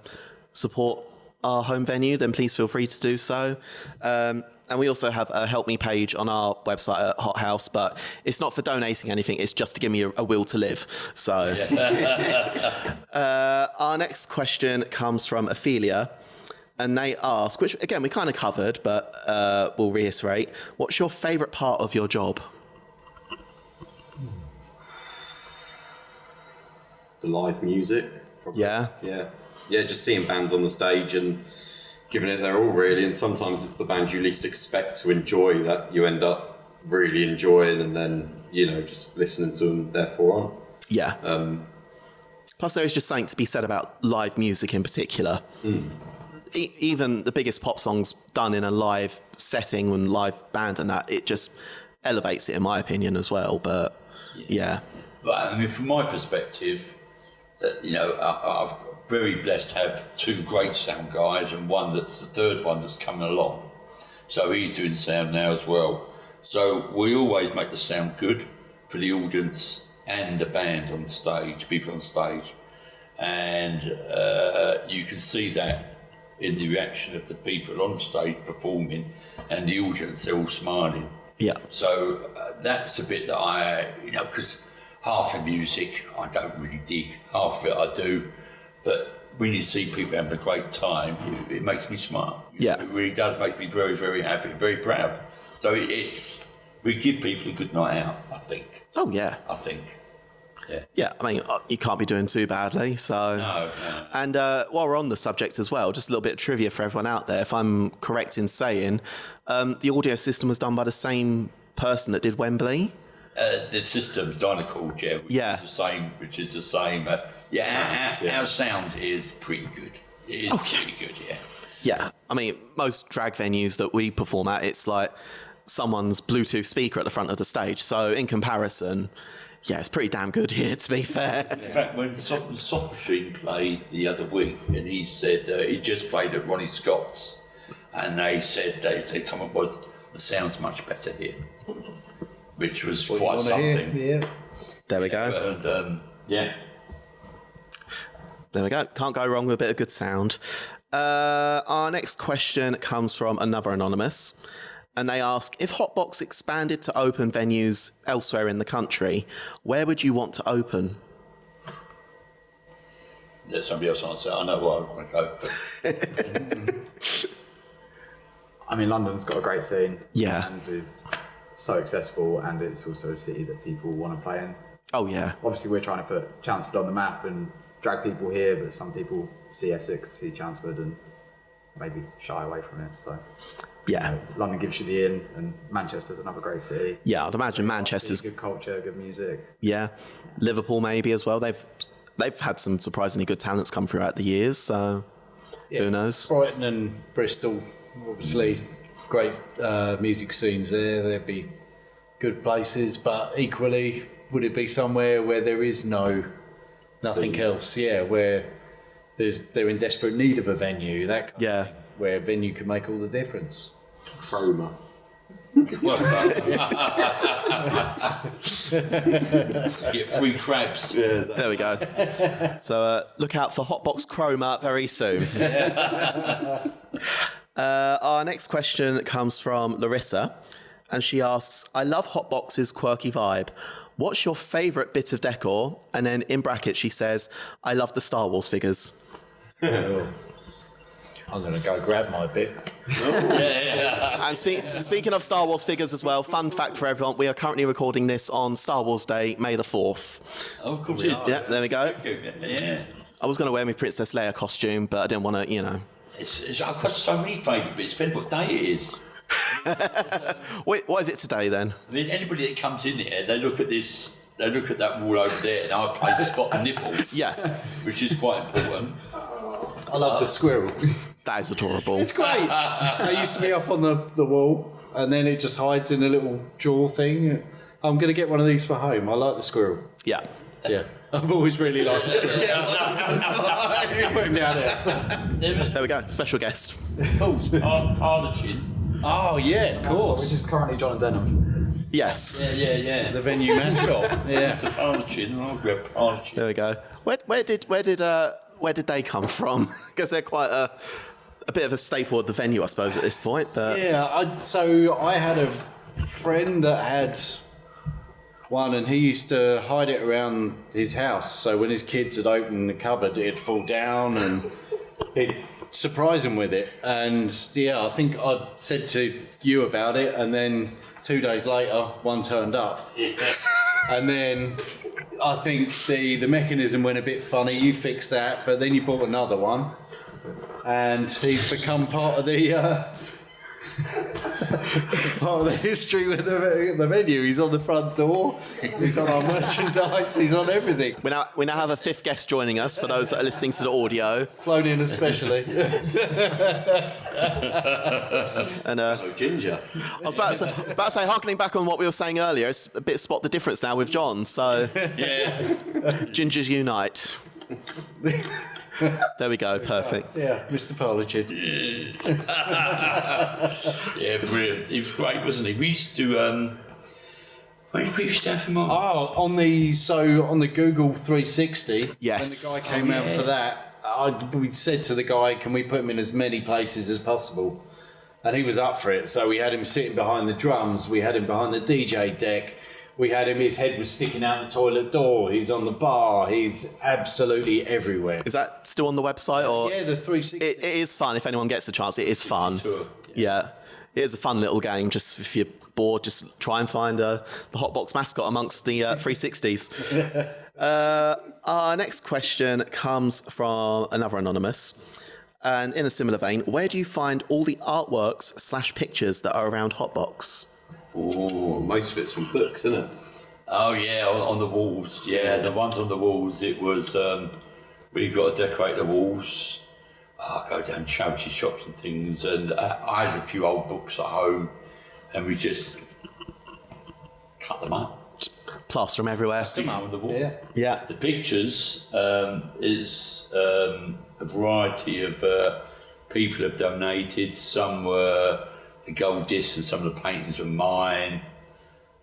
support our home venue, then please feel free to do so. And we also have a Help Me page on our website at Hot House, but it's not for donating anything, it's just to give me a will to live. So our next question comes from Ophelia, and they ask, which again we kind of covered, but we'll reiterate, what's your favourite part of your job?
The live music. Probably. Yeah, just seeing bands on the stage and giving it their all, really. And sometimes it's the band you least expect to enjoy that you end up really enjoying, and then, just listening to them therefore on.
Yeah. Plus, there is just something to be said about live music in particular. Even the biggest pop songs done in a live setting and live band and that, it just elevates it, in my opinion, as well. But, yeah.
But, I mean, from my perspective, I've very blessed to have two great sound guys, and one that's the third one that's coming along. So he's doing sound now as well. So we always make the sound good for the audience and the band on stage, people on stage. And you can see that in the reaction of the people on stage performing and the audience, they're all smiling.
Yeah.
So that's a bit that because half the music I don't really dig, half of it I do. But when you see people having a great time, it makes me smile.
Yeah.
It really does make me very, very happy, very proud. So we give people a good night out, I think.
Oh, yeah.
I think. Yeah.
Yeah, I mean, you can't be doing too badly, so...
No.
And while we're on the subject as well, just a little bit of trivia for everyone out there. If I'm correct in saying, the audio system was done by the same person that did Wembley?
The system's Dynacord, which is the same. Our sound is pretty good. It is pretty good, yeah.
Yeah, I mean, most drag venues that we perform at, it's like someone's Bluetooth speaker at the front of the stage. So in comparison, yeah, it's pretty damn good here, to be fair.
In fact, when Soft Machine played the other week, and he said he just played at Ronnie Scott's, and they said they come up with the sound's much better here, which was quite something.
Yeah.
There we go.
And
There we go. Can't go wrong with a bit of good sound. Our next question comes from another anonymous, and they ask, if HotBox expanded to open venues elsewhere in the country, where would you want to open?
Let somebody else answer. I know where I want to go.
mean, London's got a great scene.
Yeah.
And is so accessible, and it's also a city that people want to play in.
Oh yeah.
Obviously, we're trying to put Chelmsford on the map and drag people here, but some people see Essex, see Chelmsford, and maybe shy away from it. So,
Yeah.
London gives you the in, and Manchester's another great city.
Yeah, I'd imagine Manchester's.
Good culture, good music.
Yeah, Liverpool maybe as well. They've had some surprisingly good talents come throughout the years. So who knows?
Brighton and Bristol, obviously, great music scenes there. There'd be good places, but equally, would it be somewhere where there is nothing else? Yeah, where they're in desperate need of a venue. That kind of thing, where a venue can make all the difference.
Chroma.
Get free crabs.
Yeah, exactly.
There we go. So look out for HotBox Chroma very soon. Our next question comes from Larissa, and she asks, I love HotBox's quirky vibe. What's your favourite bit of decor? And then in brackets she says, I love the Star Wars figures.
I'm going to go grab my bit.
And speaking of Star Wars figures as well, fun fact for everyone, we are currently recording this on Star Wars Day, May the 4th.
Oh, of course it is.
Yeah, there we go.
Yeah.
I was going to wear my Princess Leia costume, but I didn't want to,
I've got so many favourite bits, depending what day it is.
Wait, what is it today then?
I mean, anybody that comes in here, they look at this, they look at that wall over there, and I play the spot and nipple,
Yeah,
which is quite important.
I love the squirrel.
that is adorable.
It's great. They used to be up on the wall, and then it just hides in a little drawer thing. I'm going to get one of these for home. I like the squirrel.
Yeah.
Yeah. I've always really liked the squirrel. Put him down there.
There we go, special guest.
Cool, Parlachin.
Oh, yeah, of
Which
course.
is currently John and Denham.
Yes.
Yeah.
The venue mascot. Yeah.
The Parlachin, I'll grab Parlachin.
There we go. Where did they come from? Because they're quite a bit of a staple of the venue, I suppose, at this point. But
Yeah, I had a friend that had one, and he used to hide it around his house. So when his kids had opened the cupboard, it'd fall down, and he'd surprise them with it. And yeah, I think I said to you about it, and then 2 days later, one turned up. And then I think the mechanism went a bit funny. You fixed that, but then you bought another one, and he's become part of the history with the venue. He's on the front door. He's on our merchandise. He's on everything.
we now have a fifth guest joining us for those that are listening to the audio.
Flown in especially.
And
Oh, Ginger.
I was about to say, harkening back on what we were saying earlier, it's a bit spot the difference now with John. So
Yeah.
Gingers unite. There we go, perfect.
Yeah, Mr. Parlachin.
Yeah, brilliant. He was great, wasn't he? We used to do, where did we used to have him on?
Oh, on the Google 360.
Yes.
When the guy came out for that, we said to the guy, "Can we put him in as many places as possible?" And he was up for it. So we had him sitting behind the drums. We had him behind the DJ deck. We had him. His head was sticking out the toilet door. He's on the bar. He's absolutely everywhere.
Is that still on the website? Or
Yeah, the 360.
it is fun if anyone gets a chance. It is fun.
Tour.
Yeah. It is a fun little game. Just if you're bored, just try and find the HotBox mascot amongst the 360s. Our next question comes from another anonymous. And in a similar vein, where do you find all the artworks / pictures that are around HotBox?
Oh, most of it's from books, isn't it?
Oh yeah, on the walls. Yeah, the ones on the walls. It was we've got to decorate the walls. Go down charity shops and things, and I had a few old books at home, and we just cut them up,
Plaster them everywhere.
stick them on the wall.
Yeah.
Yeah.
The pictures is a variety of people have donated. Some were the gold discs, and some of the paintings were mine.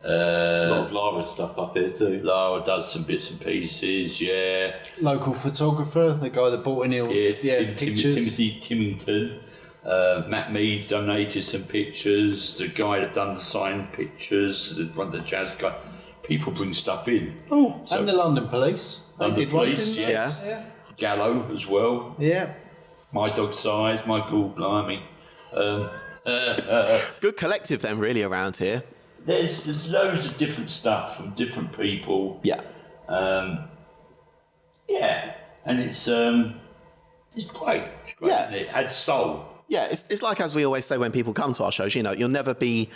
A lot of Lara's stuff up here too.
Lara does some bits and pieces, yeah.
Local photographer, the guy that bought in all pictures.
Timothy Timmington. Matt Mead donated some pictures. The guy that done the signed pictures, one of the jazz guy. People bring stuff in.
Oh,
So-
and the London Police. They
London
did one,
Police,
didn't they?
yeah.
Gallo as well.
Yeah.
My dog size, my gall blimey.
Good collective then, really, around here.
There's loads of different stuff from different people.
Yeah.
Yeah, and it's great. It's great,
Yeah.
isn't it? It had soul.
Yeah, it's like, as we always say when people come to our shows, you'll never be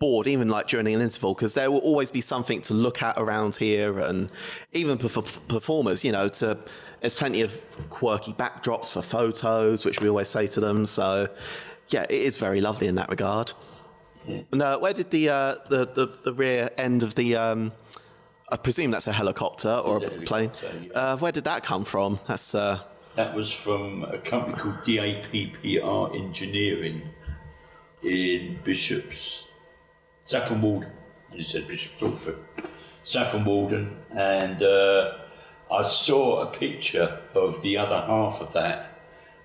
bored, even like during an interval, because there will always be something to look at around here, and even for performers, there's plenty of quirky backdrops for photos, which we always say to them. So, yeah, it is very lovely in that regard.
Yeah.
And where did the rear end of the I presume that's a helicopter or a plane.
Yeah.
Where did that come from?
That was from a company called DAPPR Engineering in Bishop's Saffron Walden. You said Bishop's Stortford. Saffron Walden, and I saw a picture of the other half of that.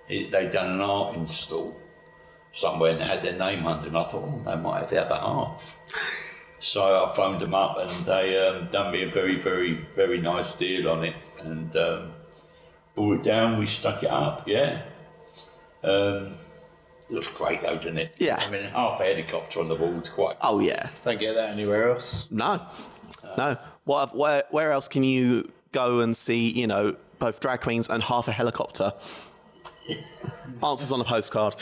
They'd done an art install somewhere and they had their name under, and I thought, they might have the other half. So I phoned them up, and they done me a very, very, very nice deal on it, and brought it down. We stuck it up. Yeah, looks great though, doesn't it?
Yeah.
I mean, half a helicopter on the wall is quite.
Oh yeah.
Don't get that anywhere else.
No. Where else can you go and see, both drag queens and half a helicopter? Answers on a postcard.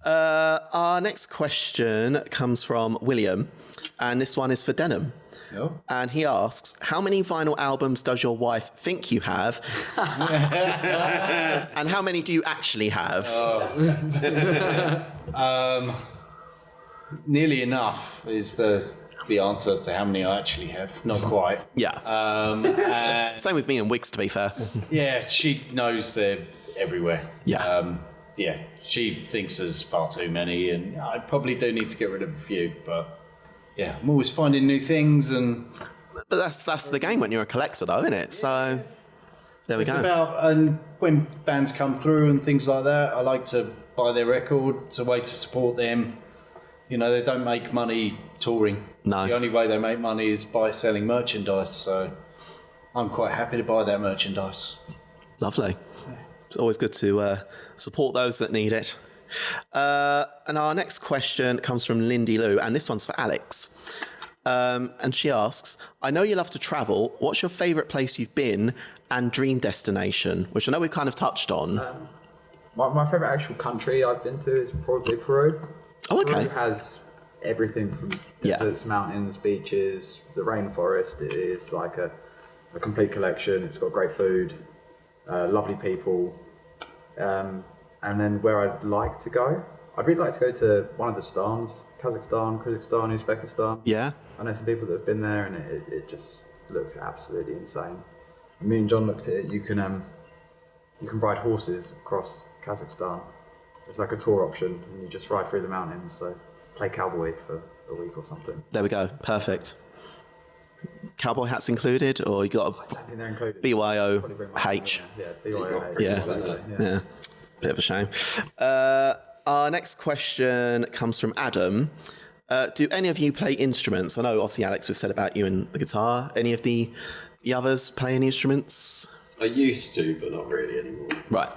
Our next question comes from William, and this one is for Denim.
No.
And he asks, how many vinyl albums does your wife think you have? And how many do you actually have?
Nearly enough is the answer to how many I actually have. Not quite.
Yeah. Same with me and wigs, to be fair.
Yeah, she knows they're everywhere.
Yeah.
Yeah, she thinks there's far too many, and I probably do need to get rid of a few, but yeah, I'm always finding new things, and
But that's the game when you're a collector, though, isn't it? So there we
it's
go.
and when bands come through and things like that, I like to buy their record. It's a way to support them. They don't make money touring.
No.
The only way they make money is by selling merchandise, so I'm quite happy to buy that merchandise.
Lovely. It's always good to support those that need it. And our next question comes from Lindy Lou, and this one's for Alex. And she asks, I know you love to travel. What's your favourite place you've been and dream destination? Which I know we kind of touched on.
My favourite actual country I've been to is probably Peru.
Oh, okay.
Peru has everything from deserts, mountains, beaches, the rainforest. It is like a complete collection. It's got great food, lovely people. And then where I'd like to go, I'd really like to go to one of the stans, Kazakhstan, Uzbekistan.
Yeah.
I know some people that have been there, and it just looks absolutely insane. Me and John looked at it. You can ride horses across Kazakhstan. It's like a tour option, and you just ride through the mountains. So play cowboy for a week or something.
There we go. Perfect. Cowboy hats included, or you got
I don't think they're included.
BYOH?
Yeah, BYOH.
Yeah.
Exactly,
Yeah. Bit of a shame. Our next question comes from Adam. Do any of you play instruments? I know, obviously, Alex, we've said about you and the guitar. Any of the others play any instruments?
I used to, but not really anymore.
Right.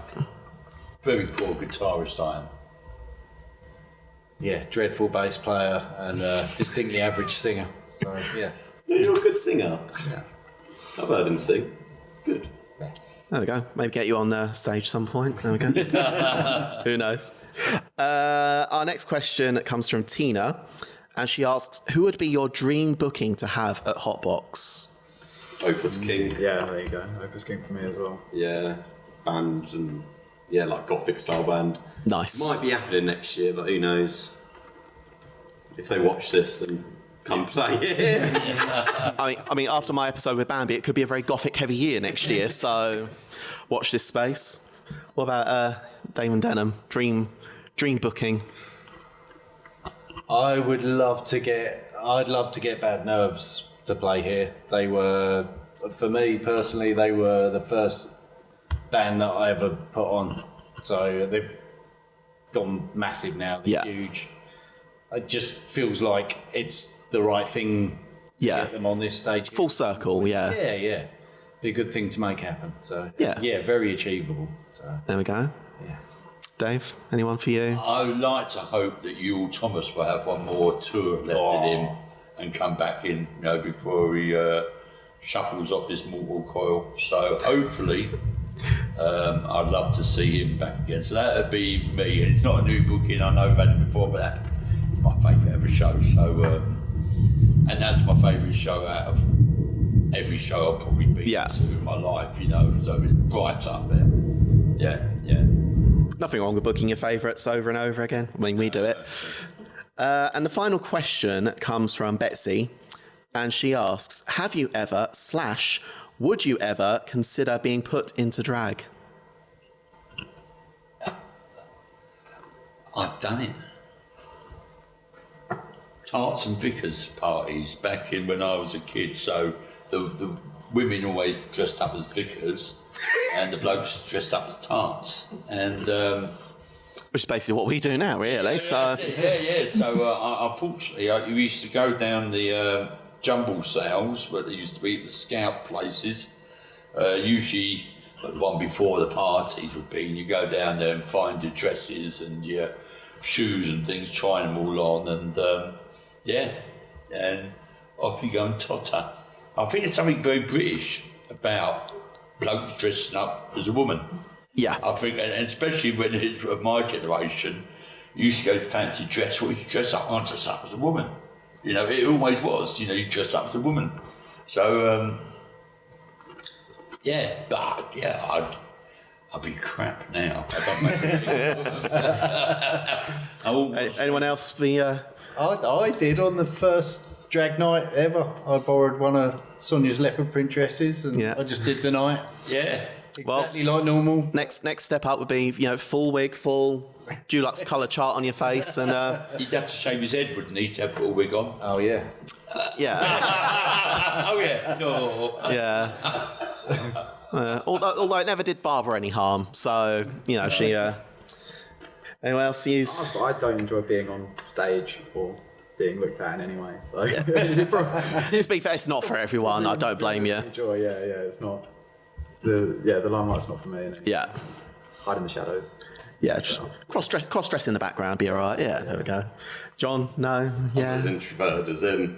Very poor guitarist I am.
Yeah, dreadful bass player and distinctly average singer. So, yeah.
Yeah, you're a good singer.
Yeah.
I've heard him sing. Good.
There we go. Maybe get you on stage some point. There we go. Who knows? Our next question comes from Tina, and she asks, who would be your dream booking to have at HotBox?
Opus King.
Yeah, there you go. Opus King for me as well.
Yeah. Band and like Gothic style band.
Nice.
Might be happening next year, but who knows? If they watch this, then come play it.
I mean, after my episode with Bambi, it could be a very Gothic heavy year next year, so watch this space. What about Damon Denham? Dream booking?
I'd love to get Bad Nerves to play here. They were, for me personally, they were the first band that I ever put on. So they've gone massive now. They're huge. It just feels like it's the right thing to get them on this stage.
Full circle, yeah.
Yeah. Be a good thing to make happen. So
yeah,
very achievable. So
there we go.
Yeah.
Dave? Anyone for you?
I would like to hope that Yule Thomas will have one more tour left in him and come back in, before he shuffles off his mortal coil. So hopefully, I'd love to see him back again. So that would be me. It's not a new booking. I know I've had it before, but that's my favourite ever show. So, and that's my favourite show out of every show I'll probably been to in my life. So it's right up there. Yeah.
Nothing wrong with booking your favourites over and over again. I mean, we do it. And the final question comes from Betsy, and she asks, have you ever / would you ever consider being put into drag?
I've done it. Tarts and Vickers parties back in when I was a kid, so the women always dressed up as vicars and the blokes dressed up as tarts, and
Which is basically what we do now, really. So
unfortunately, we used to go down the jumble sales, where they used to be the scout places. Usually, the one before the parties would be, and you go down there and find your dresses and your shoes and things, trying them all on, and and off you go and totter. I think it's something very British about blokes dressing up as a woman.
yeah.
I think, and especially when it's of my generation, you used to go to fancy dress. Well, you dress up, I dress up as a woman. It always was. You dress up as a woman. So, I'd be crap now.
Anyone else?
I did on the first drag night ever. I borrowed one of Sonia's leopard print dresses and I just did the night.
Yeah.
Exactly like normal.
Next step up would be, full wig, full Dulux colour chart on your face, and
He'd have to shave his head, wouldn't he, to put a wig on?
Oh yeah.
Oh yeah. No.
yeah. Although it never did Barbara any harm, so she. Anyone else use?
I don't enjoy being on stage or being looked at in any way. So
To be fair, it's not for everyone. I don't blame you.
enjoy. Yeah. It's not. The limelight's not for me.
Yeah.
Hide in the shadows.
Yeah, just cross dress in the background, be alright. Yeah, there we go. John, no, yeah.
As introverted as him.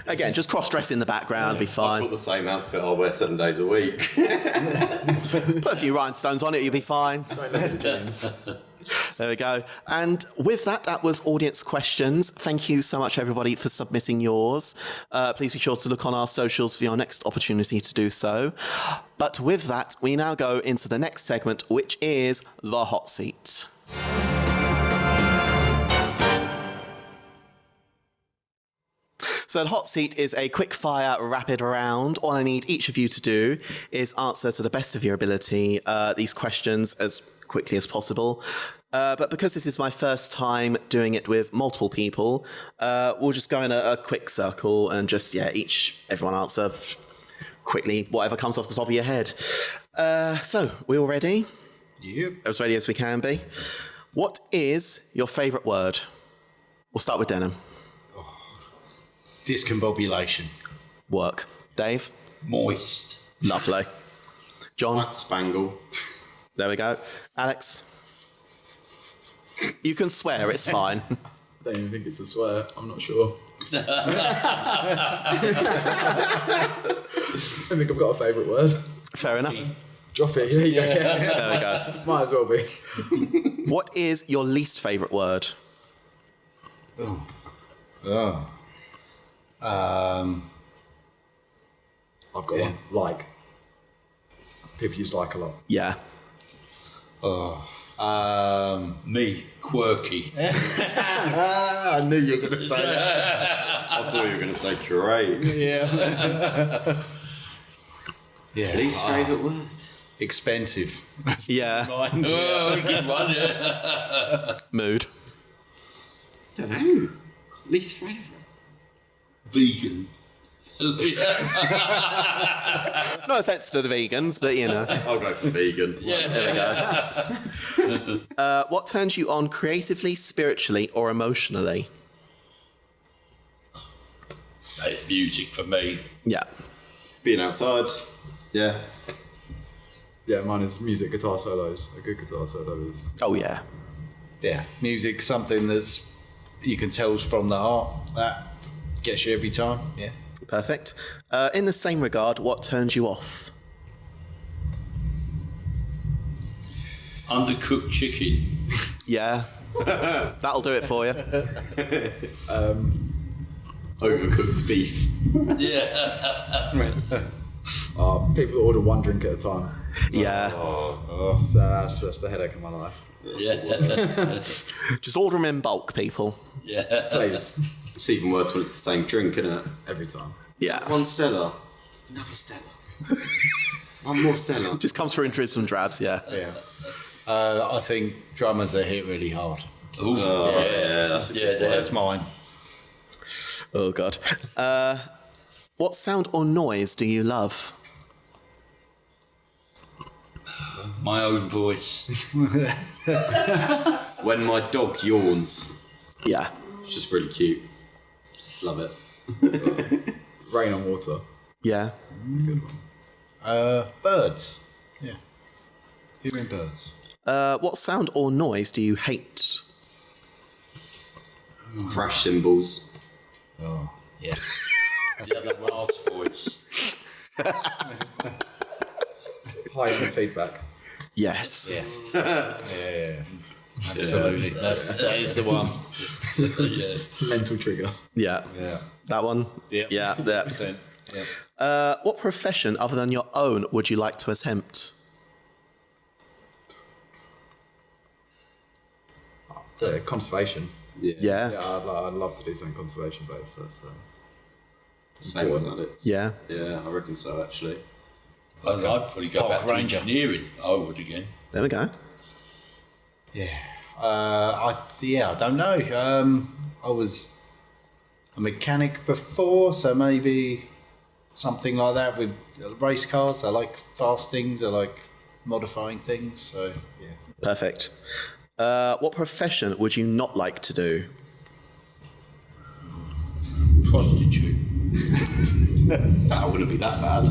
Again, just cross dress in the background, be
I've
fine.
got the same outfit I'll wear 7 days a week.
Put a few rhinestones on it, you'll be fine.
Don't let the jeans.
There we go. And with that was audience questions. Thank you so much, everybody, for submitting yours. Please be sure to look on our socials for your next opportunity to do so. But with that, we now go into the next segment, which is the hot seat. So the hot seat is a quick fire rapid round. All I need each of you to do is answer to the best of your ability these questions as quickly as possible. But because this is my first time doing it with multiple people, we'll just go in a quick circle and just, everyone answer quickly whatever comes off the top of your head. So, we all ready?
Yep.
As ready as we can be. What is your favourite word? We'll start with Denham.
Discombobulation.
Work. Dave?
Moist.
Lovely. John?
Black spangle.
There we go. Alex? You can swear, it's fine.
I don't even think it's a swear. I'm not sure. I think I've got a favourite word.
Fair enough.
Drop it. Yeah.
There we go.
Might as well be.
What is your least favourite word?
I've got one. Like. People use like a lot.
Yeah.
Me, quirky.
I knew you were going to say that.
I thought you were going to say curate.
Yeah.
Least favourite word?
Expensive.
Yeah.
Oh, good one, yeah.
Mood.
Don't know. Least favourite?
Vegan.
No offence to the vegans, but
I'll go for vegan.
there we go. What turns you on creatively, spiritually, or emotionally?
That's music for me.
Yeah.
Being outside. Yeah.
Yeah, mine is music, guitar solos. A good guitar solo is.
Oh yeah.
Yeah, music, something that's you can tell's from the heart. That gets you every time. Yeah.
Perfect. In the same regard, what turns you off?
Undercooked chicken.
Yeah. That'll do it for you.
Overcooked beef.
Yeah.
People that order one drink at a time.
Yeah.
So that's the headache of my life.
Yeah.
Just order them in bulk, people.
Yeah.
Please.
It's even worse when it's the same drink, isn't it?
Every time.
Yeah.
One Stella. Another Stella. One more Stella.
Just comes through in dribs and drabs, yeah.
Yeah. I think drummers are hit really hard.
Ooh,
That's mine.
Oh, God. What sound or noise do you love?
my own voice.
When my dog yawns.
Yeah.
It's just really cute. Love it.
Rain on water.
Yeah.
Good one.
Birds. Yeah. Hearing birds.
What sound or noise do you hate?
Crash cymbals.
Oh, yeah.
The other Ralph's voice.
High in feedback.
Yes.
Yes. Yeah. Absolutely. That is the one.
Yeah.
Mental trigger.
Yeah.
Yeah.
That one?
Yeah.
Yeah.
100%. Yeah.
What profession other than your own would you like to attempt?
Conservation.
Yeah.
Yeah.
Yeah, I'd love to do something conservation based. That's
Same as Alex.
Yeah.
Yeah, I reckon so actually.
I'd probably go
Park
back to
ranger.
engineering. I would again.
There we go.
Yeah. I don't know. I was a mechanic before, so maybe something like that with race cars. I like fast things. I like modifying things. So yeah.
Perfect. What profession would you not like to do?
Prostitute.
That wouldn't be that bad.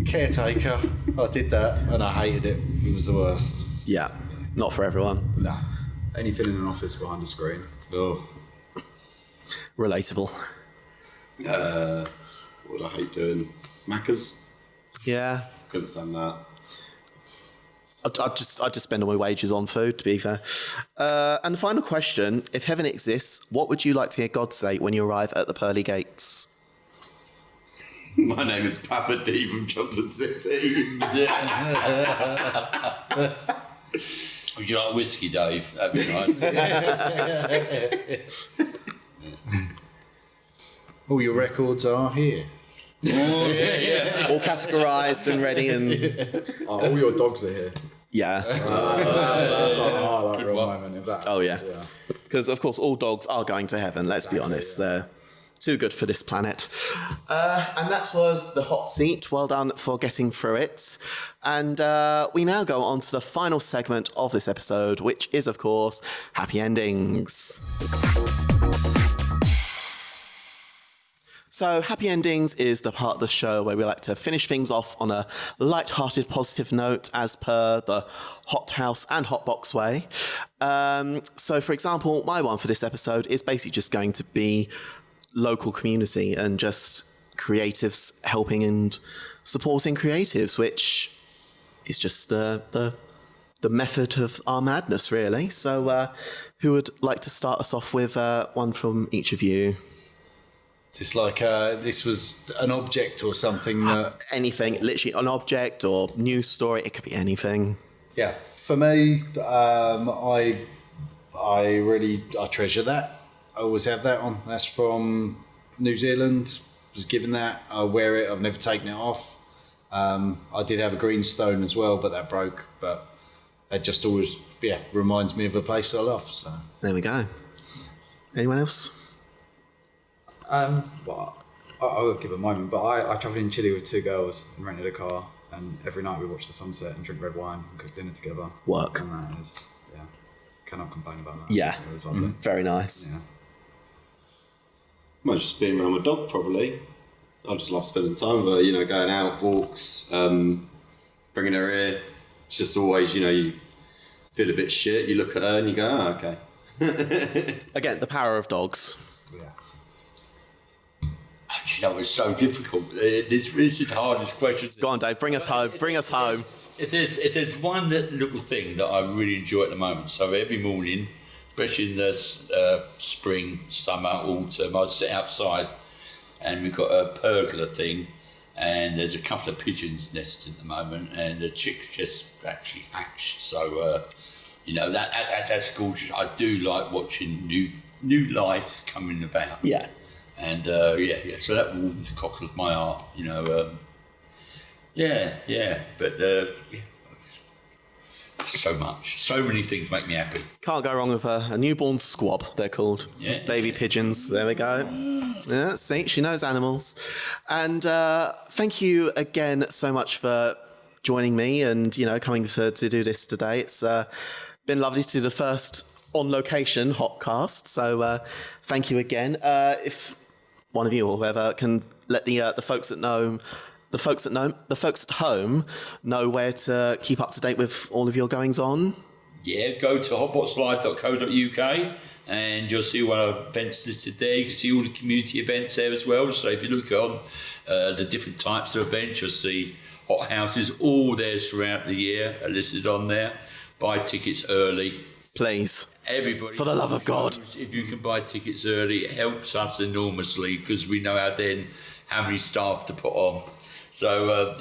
Caretaker. I did that and I hated it. It was the worst.
Yeah. Not for everyone.
nah. Anything in an office behind a screen.
Oh.
Relatable.
What would I hate doing? Macca's?
Yeah.
Couldn't stand that.
I'd just spend all my wages on food, to be fair. And the final question, if heaven exists, what would you like to hear God say when you arrive at the pearly gates?
My name is Papa D from Johnson City.
Would you like whiskey, Dave? That'd be nice.
All your records are here.
Oh, yeah.
All categorised and ready and...
All your dogs are here.
Yeah.
That's that
Good
real
one.
moment. If that,
Oh, yeah. Because, of course, all dogs are going to heaven, let's be honest. They're too good for this planet. And that was the hot seat. Well done for getting through it. And we now go on to the final segment of this episode, which is, of course, happy endings. So, Happy Endings is the part of the show where we like to finish things off on a light-hearted, positive note, as per the Hot House and HotBox way. So, for example, my one for this episode is basically just going to be local community and just creatives helping and supporting creatives, which is just the method of our madness, really. So, who would like to start us off with one from each of you?
Is this like this was an object or something that...
Anything, literally an object or news story, it could be anything.
Yeah, for me, I treasure that. I always have that on. That's from New Zealand. Was given that. I wear it. I've never taken it off. I did have a green stone as well, but that broke. But that just always reminds me of a place I love. So
There we go. Anyone else?
Well, I'll give a moment, but I travelled in Chile with two girls and rented a car, and every night we watched the sunset and drink red wine and cook dinner together.
Work.
And that is, cannot complain about that.
Yeah.
It was lovely.
Very nice.
Yeah.
Might just being around my dog, probably. I just love spending time with her, you know, going out, walks, bringing her here. It's just always, you know, you feel a bit shit, you look at her and you go, oh, okay.
Again, the power of dogs.
Yeah.
Actually, that was so difficult. This is the hardest question.
Go on, Dave, bring us home. Bring us home.
If there's one little thing that I really enjoy at the moment, so every morning, especially in the spring, summer, autumn, I sit outside and we've got a pergola thing, and there's a couple of pigeons nested at the moment, and the chick just actually hatched. So, you know, that's gorgeous. I do like watching new lives coming about.
Yeah.
And so that warms the cockle of my heart, you know. But so many things make me happy.
Can't go wrong with a newborn squab, they're called.
Yeah.
Baby pigeons, there we go. Yeah, see, she knows animals. And thank you again so much for joining me and, you know, coming to do this today. It's been lovely to do the first on-location HotCast, so thank you again. If one of you or whoever can let the folks at home know where to keep up to date with all of your goings on.
Yeah, go to hotboxlive.co.uk and you'll see what our events listed there. You can see all the community events there as well. So if you look on the different types of events, you'll see hot houses, all there throughout the year are listed on there. Buy tickets early.
Please.
Everybody,
for the love of God.
If you can buy tickets early, it helps us enormously because we know how many staff to put on. So,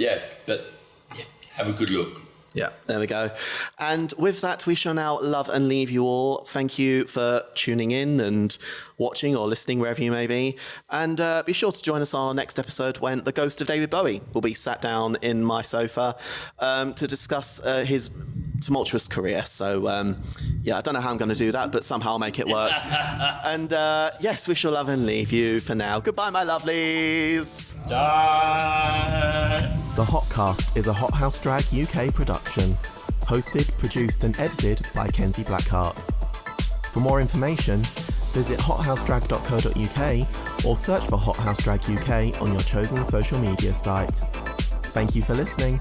have a good look.
Yeah, there we go. And with that, we shall now love and leave you all. Thank you for tuning in and watching or listening wherever you may be. And be sure to join us on our next episode when the ghost of David Bowie will be sat down in my sofa to discuss his tumultuous career. So, I don't know how I'm going to do that, but somehow I'll make it work. And yes, we shall love and leave you for now. Goodbye, my lovelies.
Bye.
The HotCast is a Hot House Drag UK production, hosted, produced and edited by Kenzie Blackheart. For more information, visit hothousedrag.co.uk or search for Hot House Drag UK on your chosen social media site. Thank you for listening.